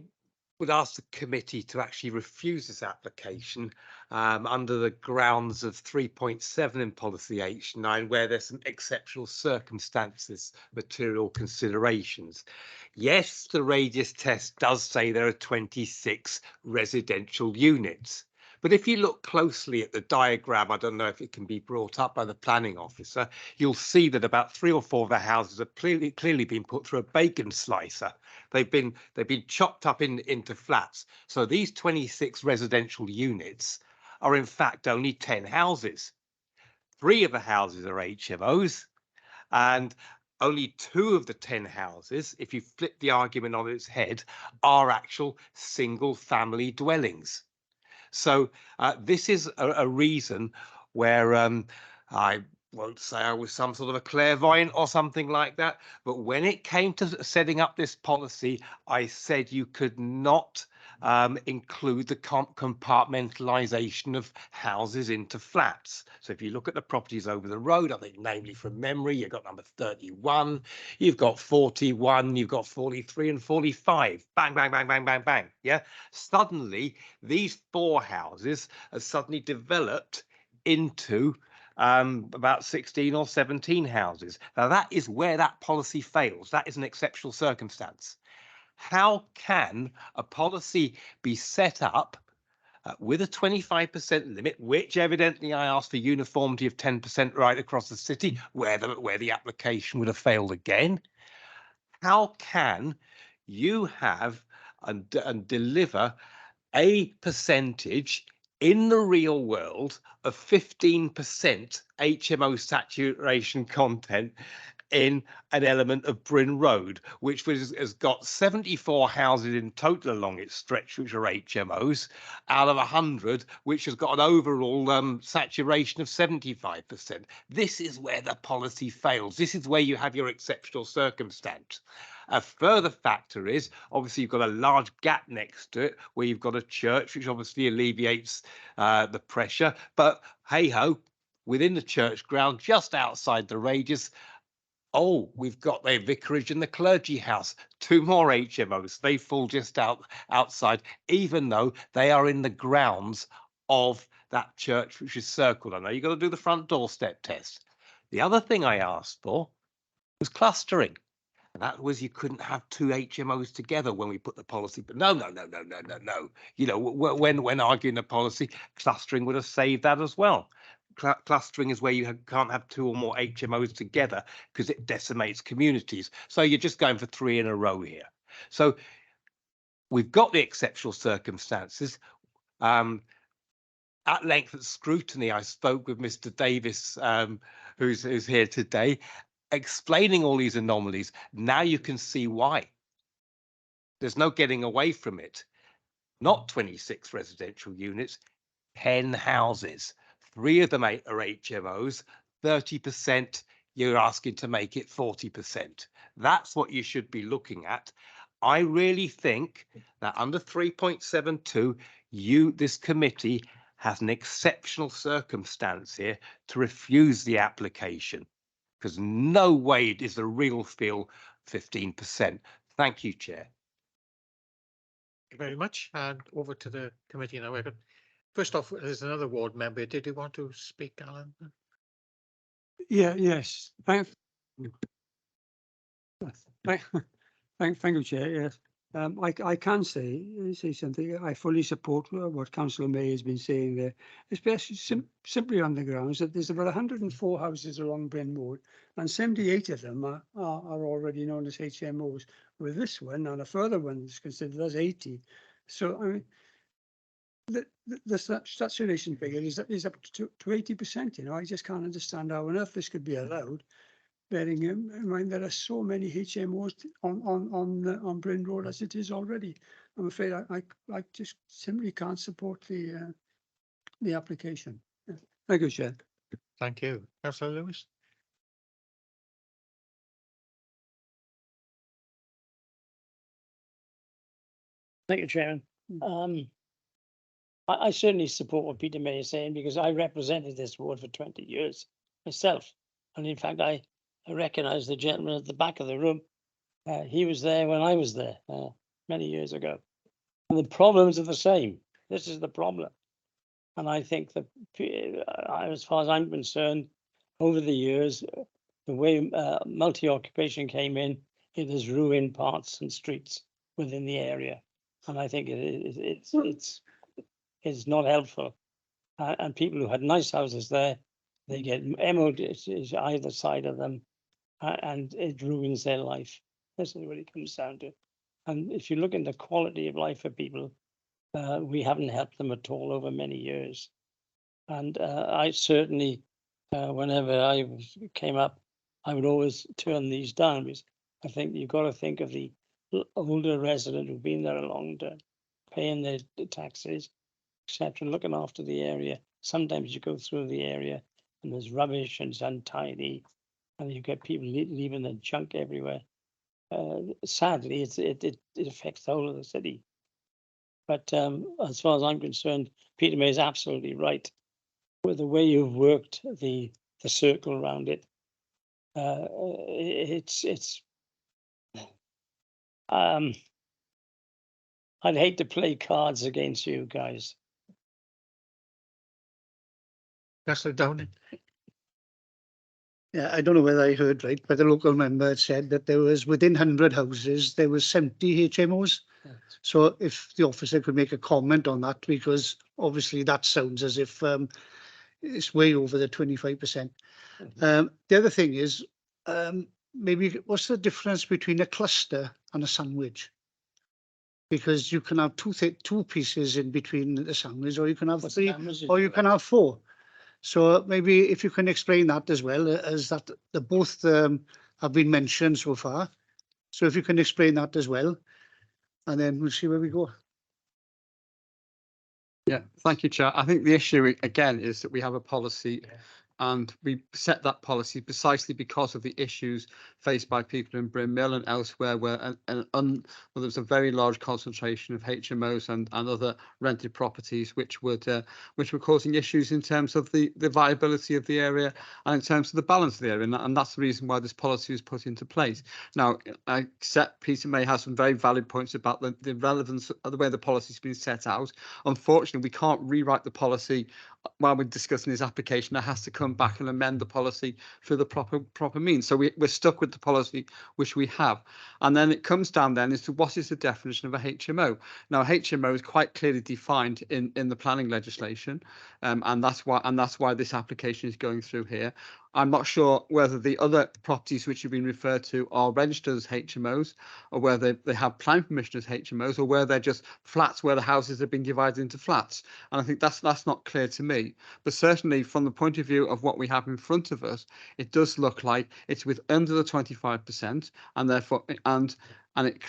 would ask the committee to actually refuse this application under the grounds of 3.7 in policy H9, where there's some exceptional circumstances, material considerations. Yes, the radius test does say there are 26 residential units. But if you look closely at the diagram, I don't know if it can be brought up by the planning officer, you'll see that about 3 or 4 of the houses have clearly been put through a bacon slicer. They've been chopped up into flats. So these 26 residential units are in fact only 10 houses. 3 of the houses are HMOs, and only 2 of the 10 houses, if you flip the argument on its head, are actual single family dwellings. So this is a reason where I won't say I was some sort of a clairvoyant or something like that, but when it came to setting up this policy, I said you could not include the compartmentalisation of houses into flats. So if you look at the properties over the road, I think namely from memory, you've got number 31, you've got 41, you've got 43 and 45. Bang, bang, bang, bang, bang, bang. Yeah. Suddenly, these 4 houses are suddenly developed into about 16 or 17 houses. Now, that is where that policy fails. That is an exceptional circumstance. How can a policy be set up with a 25% limit, which evidently I asked for uniformity of 10% right across the city, where the application would have failed again? How can you have and deliver a percentage in the real world of 15% HMO saturation content in an element of Bryn Road, which has got 74 houses in total along its stretch, which are HMOs, out of 100, which has got an overall saturation of 75%. This is where the policy fails. This is where you have your exceptional circumstance. A further factor is, obviously, you've got a large gap next to it where you've got a church, which obviously alleviates the pressure. But hey-ho, within the church ground, just outside the radius, oh, we've got the vicarage and the clergy house, 2 more HMOs. They fall just outside, even though they are in the grounds of that church, which is circled. I know you've got to do the front doorstep test. The other thing I asked for was clustering. And that was you couldn't have 2 HMOs together when we put the policy. But no. You know, when arguing the policy, clustering would have saved that as well. Clustering is where you can't have 2 or more HMOs together because it decimates communities. So you're just going for 3 in a row here. So we've got the exceptional circumstances. At length at scrutiny, I spoke with Mr. Davis, who's here today, explaining all these anomalies. Now you can see why. There's no getting away from it. Not 26 residential units, 10 houses. 3 of them are HMOs, 30%, you're asking to make it 40%. That's what you should be looking at. I really think that under 3.72, this committee has an exceptional circumstance here to refuse the application, because no way is the real feel 15%. Thank you, Chair. you very much. And over to the committee now. First off, there's another ward member. Did you want to speak, Alan? Yeah, yes. Thank you, Chair. Yes. I can say something. I fully support what Councillor May has been saying there, especially simply on the grounds that there's about 104 houses along Bryn Road, and 78 of them are already known as HMOs. With this one and a further one is considered as 80. So I mean, the saturation figure is up to 80%. You know, I just can't understand how on earth this could be allowed. Bearing in mind there are so many HMOs on Bryn Road as it is already. I'm afraid I just simply can't support the application. Yeah. Thank you, Chair. Thank you. Councillor Lewis? Thank you, Chairman. I certainly support what Peter May is saying because I represented this ward for 20 years myself. And in fact, I recognise the gentleman at the back of the room. He was there when I was there many years ago. And the problems are the same. This is the problem. And I think that as far as I'm concerned, over the years, the way multi-occupation came in, it has ruined parts and streets within the area. And I think it's not helpful. And people who had nice houses there, they get MOD either side of them, and it ruins their life. This is what it comes down to. And if you look at the quality of life for people, we haven't helped them at all over many years. And I certainly, whenever I came up, I would always turn these down because I think you've got to think of the older resident who've been there a long time, paying their taxes, etc., looking after the area. Sometimes you go through the area and there's rubbish and it's untidy, and you get people leaving their junk everywhere. Sadly, it affects the whole of the city. But as far as I'm concerned, Peter May is absolutely right. With the way you've worked the circle around it, I'd hate to play cards against you guys. Councillor Downing? Yeah, I don't know whether I heard right, but the local member had said that there was within 100 houses, there was 70 HMOs. Yes. So if the officer could make a comment on that, because obviously that sounds as if it's way over the 25%. The other thing is, maybe what's the difference between a cluster and a sandwich? Because you can have two pieces in between the sandwich, or you can have three, or you can have four. So maybe if you can explain that as well, as that the both have been mentioned so far. So if you can explain that as well, and then we'll see where we go. Yeah, thank you, Chair. I think the issue again is that we have a policy and we set that policy precisely because of the issues faced by people in Bryn Mill and elsewhere where there's a very large concentration of HMOs and other rented properties which were causing issues in terms of the viability of the area and in terms of the balance of the area, and that's the reason why this policy was put into place. Now, I accept Peter May has some very valid points about the relevance of the way the policy has been set out. Unfortunately, we can't rewrite the policy while we're discussing his application. It has to come back and amend the policy through the proper means. So we're stuck with the policy which we have, and then it comes down then as to what is the definition of a HMO. Now, HMO is quite clearly defined in the planning legislation, and that's why this application is going through here. I'm not sure whether the other properties which have been referred to are registered as HMOs, or whether they have planning permission as HMOs, or whether they're just flats where the houses have been divided into flats. And I think that's not clear to me. But certainly from the point of view of what we have in front of us, it does look like it's with under the 25%, and therefore and it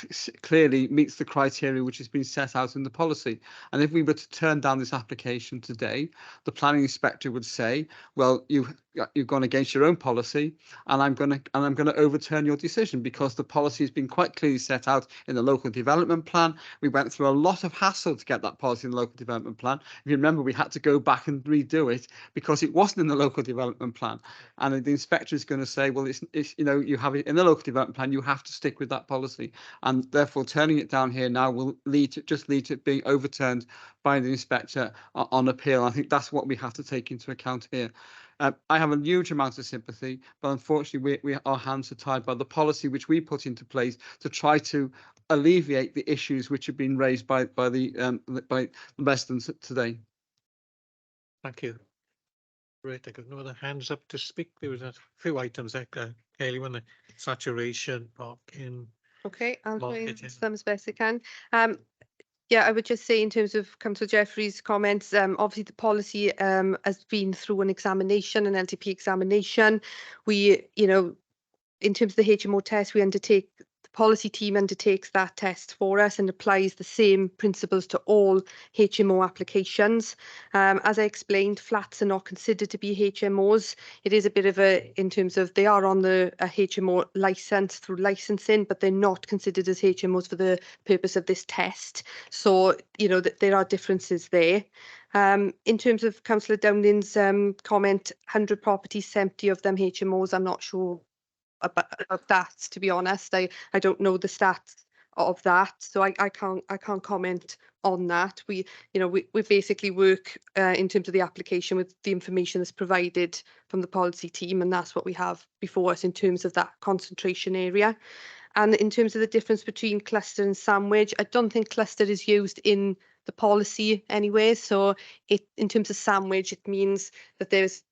clearly meets the criteria which has been set out in the policy. And if we were to turn down this application today, the planning inspector would say, well, you've gone against your own policy, and I'm going to overturn your decision because the policy has been quite clearly set out in the local development plan. We went through a lot of hassle to get that policy in the local development plan. If you remember, we had to go back and redo it because it wasn't in the local development plan. And the inspector is going to say, well, it's you know, you have it in the local development plan, you have to stick with that policy. and therefore turning it down here now will lead to it being overturned by the inspector on appeal. I think that's what we have to take into account here. I have a huge amount of sympathy, but unfortunately, our hands are tied by the policy which we put into place to try to alleviate the issues which have been raised by the residents today. Thank you. Great, I got no other hands up to speak. There was a few items there, Hayley, when the saturation, parking. Okay, I'll try and Marketing. answer them as best I can. Yeah, I would just say in terms of Councillor Jeffrey's comments, obviously the policy has been through an examination, an LTP examination. We, you know, in terms of the HMO test, the policy team undertakes that test for us and applies the same principles to all HMO applications. As I explained, flats are not considered to be HMOs. It is a bit of in terms of they are on a HMO licence through licensing, but they're not considered as HMOs for the purpose of this test. So, you know, there are differences there. In terms of Councillor Downing's comment, 100 properties, 70 of them HMOs, I'm not sure about that, to be honest. I don't know the stats of that, so I can't comment on that. We basically work in terms of the application with the information that's provided from the policy team, and that's what we have before us in terms of that concentration area. And in terms of the difference between cluster and sandwich, I don't think cluster is used in the policy anyway. So in terms of sandwich, it means that there's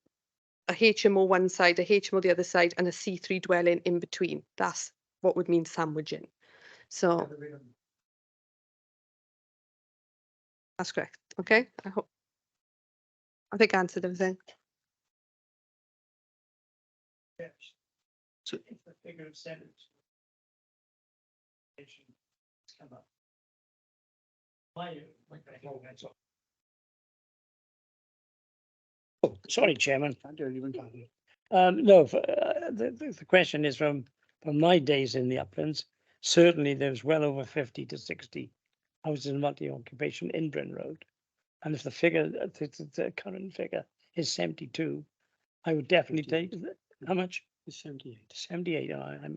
a HMO one side, a HMO the other side, and a C3 dwelling in between. That's what would mean sandwiching. So that's correct. Okay, I think I answered everything. Yes. So if the figure of 7 come up. Oh, sorry, Chairman. No, the question is from my days in the uplands. Certainly, there's well over 50 to 60 houses in multi-occupation in Bryn Road, and if the figure, the current figure is 72, I would definitely take how much? 78. 78. I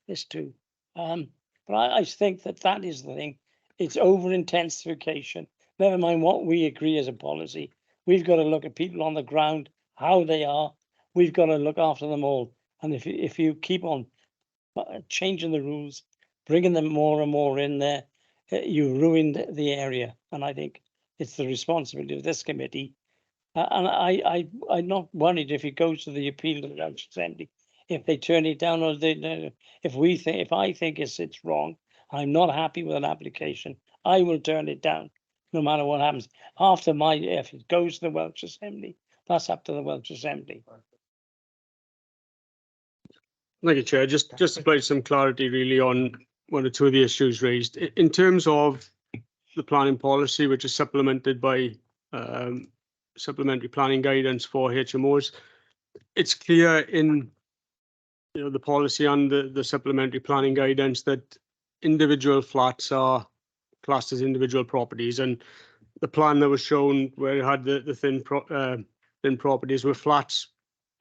missed two. But I think that is the thing. It's over intensification. Never mind what we agree as a policy. We've got to look at people on the ground, how they are. We've got to look after them all. And if you keep on changing the rules, bringing them more and more in there, you ruin the area. And I think it's the responsibility of this committee. And I'm not worried if it goes to the appeal to the Welsh Assembly. If they turn it down, or if I think it's wrong, I'm not happy with an application, I will turn it down, no matter what happens. If it goes to the Welsh Assembly, that's up to the Welsh Assembly. Thank you, Chair. Just to provide some clarity really on one or two of the issues raised. In terms of the planning policy, which is supplemented by supplementary planning guidance for HMOs, it's clear in the policy and the supplementary planning guidance that individual flats are classed as individual properties, and the plan that was shown where it had the thin properties were flats.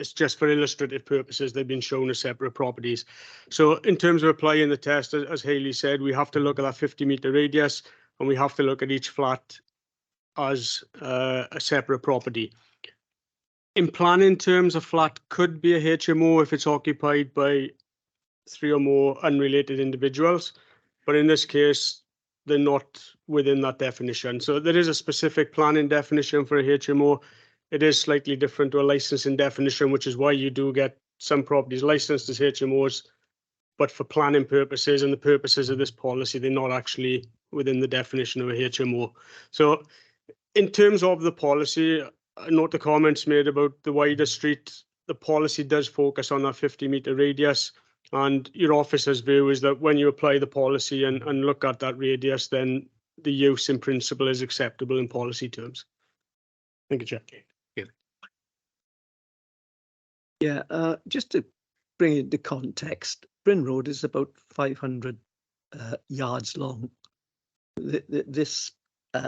It's just for illustrative purposes. They've been shown as separate properties. So in terms of applying the test, as Hayley said, we have to look at that 50-metre radius, and we have to look at each flat as a separate property. In planning terms, a flat could be a HMO if it's occupied by 3 or more unrelated individuals, but in this case, they're not within that definition. So there is a specific planning definition for a HMO. It is slightly different to a licensing definition, which is why you do get some properties licensed as HMOs, but for planning purposes and the purposes of this policy, they're not actually within the definition of a HMO. So in terms of the policy, I note the comments made about the wider street. The policy does focus on that 50-metre radius, and your officer's view is that when you apply the policy and look at that radius, then the use in principle is acceptable in policy terms. Thank you, Chair. Yeah, just to bring it into context, Bryn Road is about 500 yards long.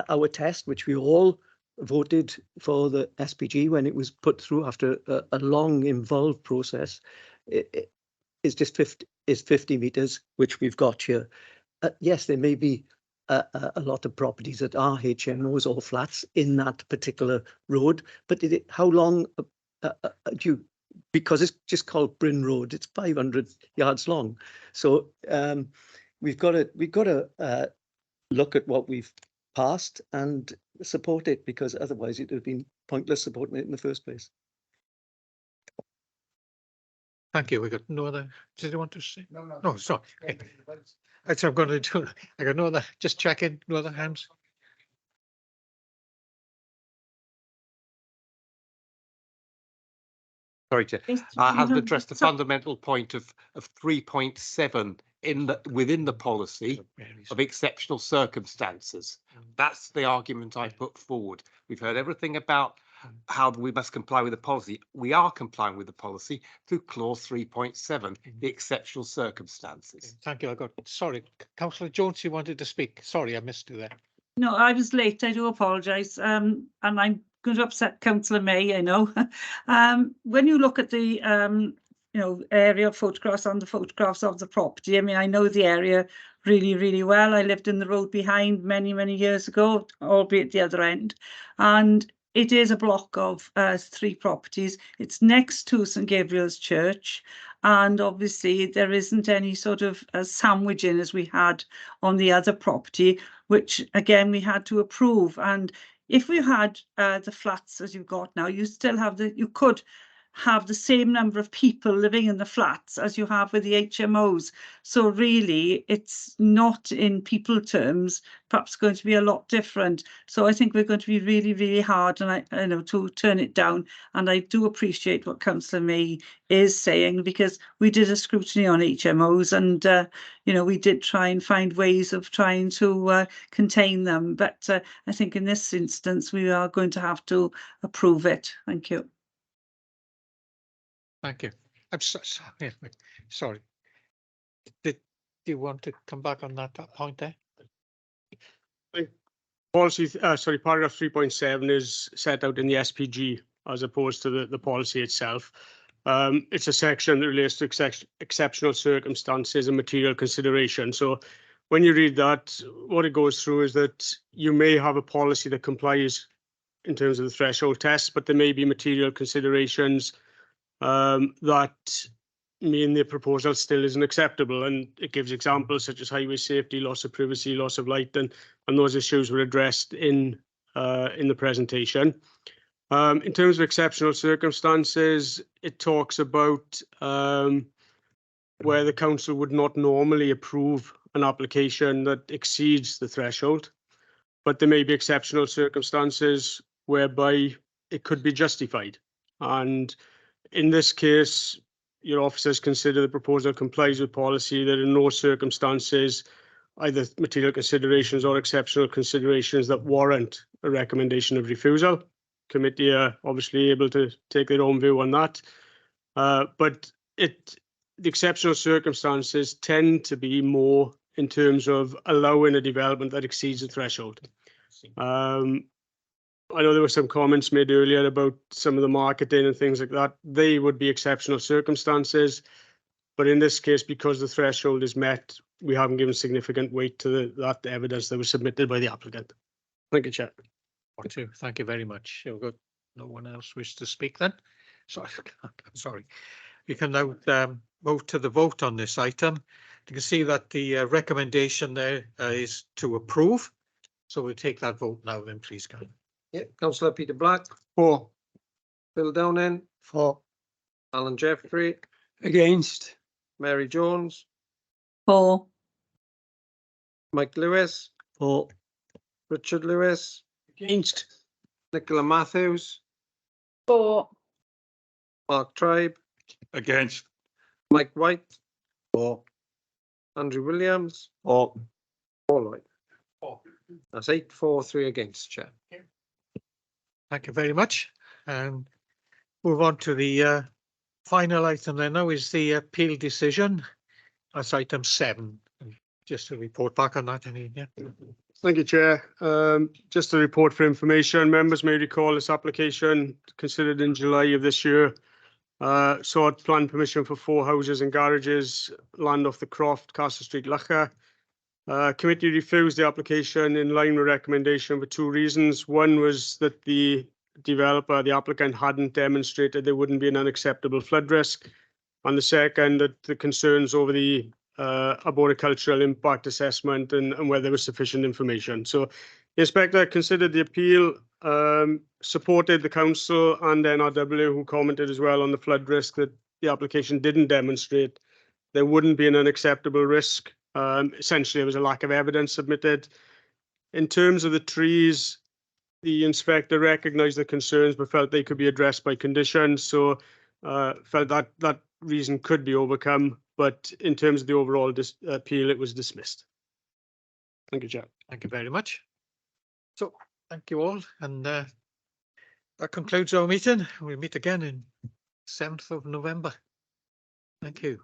Our test, which we all voted for the SPG when it was put through after a long involved process, is just 50 meters, which we've got here. yes, there may be a lot of properties that are HMOs or flats in that particular road, but how long do you, because it's just called Bryn Road, it's 500 yards long. So we've got to look at what we've passed and support it, because otherwise it would have been pointless supporting it in the first place. Thank you. We got no other. Did you want to say? No, sorry. Okay. That's what I'm going to do. I got no other. Just checking. No other hands. Sorry, Chair. I have addressed the fundamental point of 3.7 within the policy of exceptional circumstances. That's the argument I put forward. We've heard everything about how we must comply with the policy. We are complying with the policy through clause 3.7, the exceptional circumstances. Thank you. I got, sorry, Councillor Jones, you wanted to speak. Sorry, I missed you there. No, I was late. I do apologise. And I'm going to upset Councillor May, I know. When you look at the aerial photographs and the photographs of the property, I mean, I know the area really, really well. I lived in the road behind many, many years ago, albeit the other end. And it is a block of 3 properties. It's next to St Gabriel's Church. And obviously there isn't any sort of sandwiching as we had on the other property, which again we had to approve. And if we had the flats as you've got now, you still have you could have the same number of people living in the flats as you have with the HMOs. So really, it's not in people terms, perhaps going to be a lot different. So I think we're going to be really, really hard, and I know to turn it down. And I do appreciate what Councillor May is saying, because we did a scrutiny on HMOs, and we did try and find ways of trying to contain them. But I think in this instance, we are going to have to approve it. Thank you. Thank you. I'm sorry. Do you want to come back on that point there? Policy, paragraph 3.7 is set out in the SPG as opposed to the policy itself. It's a section that relates to exceptional circumstances and material consideration. So when you read that, what it goes through is that you may have a policy that complies in terms of the threshold test, but there may be material considerations that mean the proposal still isn't acceptable, and it gives examples such as highway safety, loss of privacy, loss of light, and those issues were addressed in the presentation. In terms of exceptional circumstances, it talks about where the council would not normally approve an application that exceeds the threshold, but there may be exceptional circumstances whereby it could be justified. And in this case, your officers consider the proposal complies with policy, that in no circumstances, either material considerations or exceptional considerations that warrant a recommendation of refusal. Committee are obviously able to take their own view on that. But the exceptional circumstances tend to be more in terms of allowing a development that exceeds the threshold. I know there were some comments made earlier about some of the marketing and things like that. They would be exceptional circumstances. But in this case, because the threshold is met, we haven't given significant weight to that evidence that was submitted by the applicant. Thank you, Chair. Thank you very much. You've got no one else wish to speak then? Sorry. We can now move to the vote on this item. You can see that the recommendation there is to approve. So we'll take that vote now then, please, Karen. Yeah, Councillor Peter Black. For. Phil Downing. For. Alan Jeffrey. Against. Mary Jones. For. Mike Lewis. For. Richard Lewis. Against. Nicola Matthews. For. Mark Tribe. Against. Mike White. For. Andrew Williams. For. Paul Lloyd. That's 8 for 3 against, Chair. Thank you very much. And move on to the final item there now is the appeal decision. That's item 7. Just to report back on that. Thank you, Chair. Just a report for information. Members may recall this application considered in July of this year. Sought plan permission for 4 houses and garages, land off the Croft, Castle Street, Lacher. Committee refused the application in line with recommendation for two reasons. One was that the developer, the applicant, hadn't demonstrated there wouldn't be an unacceptable flood risk. And the second, that the concerns over the arboricultural impact assessment and whether there was sufficient information. So the inspector considered the appeal, supported the council and NRW, who commented as well on the flood risk, that the application didn't demonstrate there wouldn't be an unacceptable risk. Essentially, there was a lack of evidence submitted. In terms of the trees, the inspector recognised the concerns but felt they could be addressed by conditions, so felt that that reason could be overcome. But in terms of the overall appeal, it was dismissed. Thank you, Chair. Thank you very much. So, thank you all, and that concludes our meeting. We'll meet again in 7th of November. Thank you.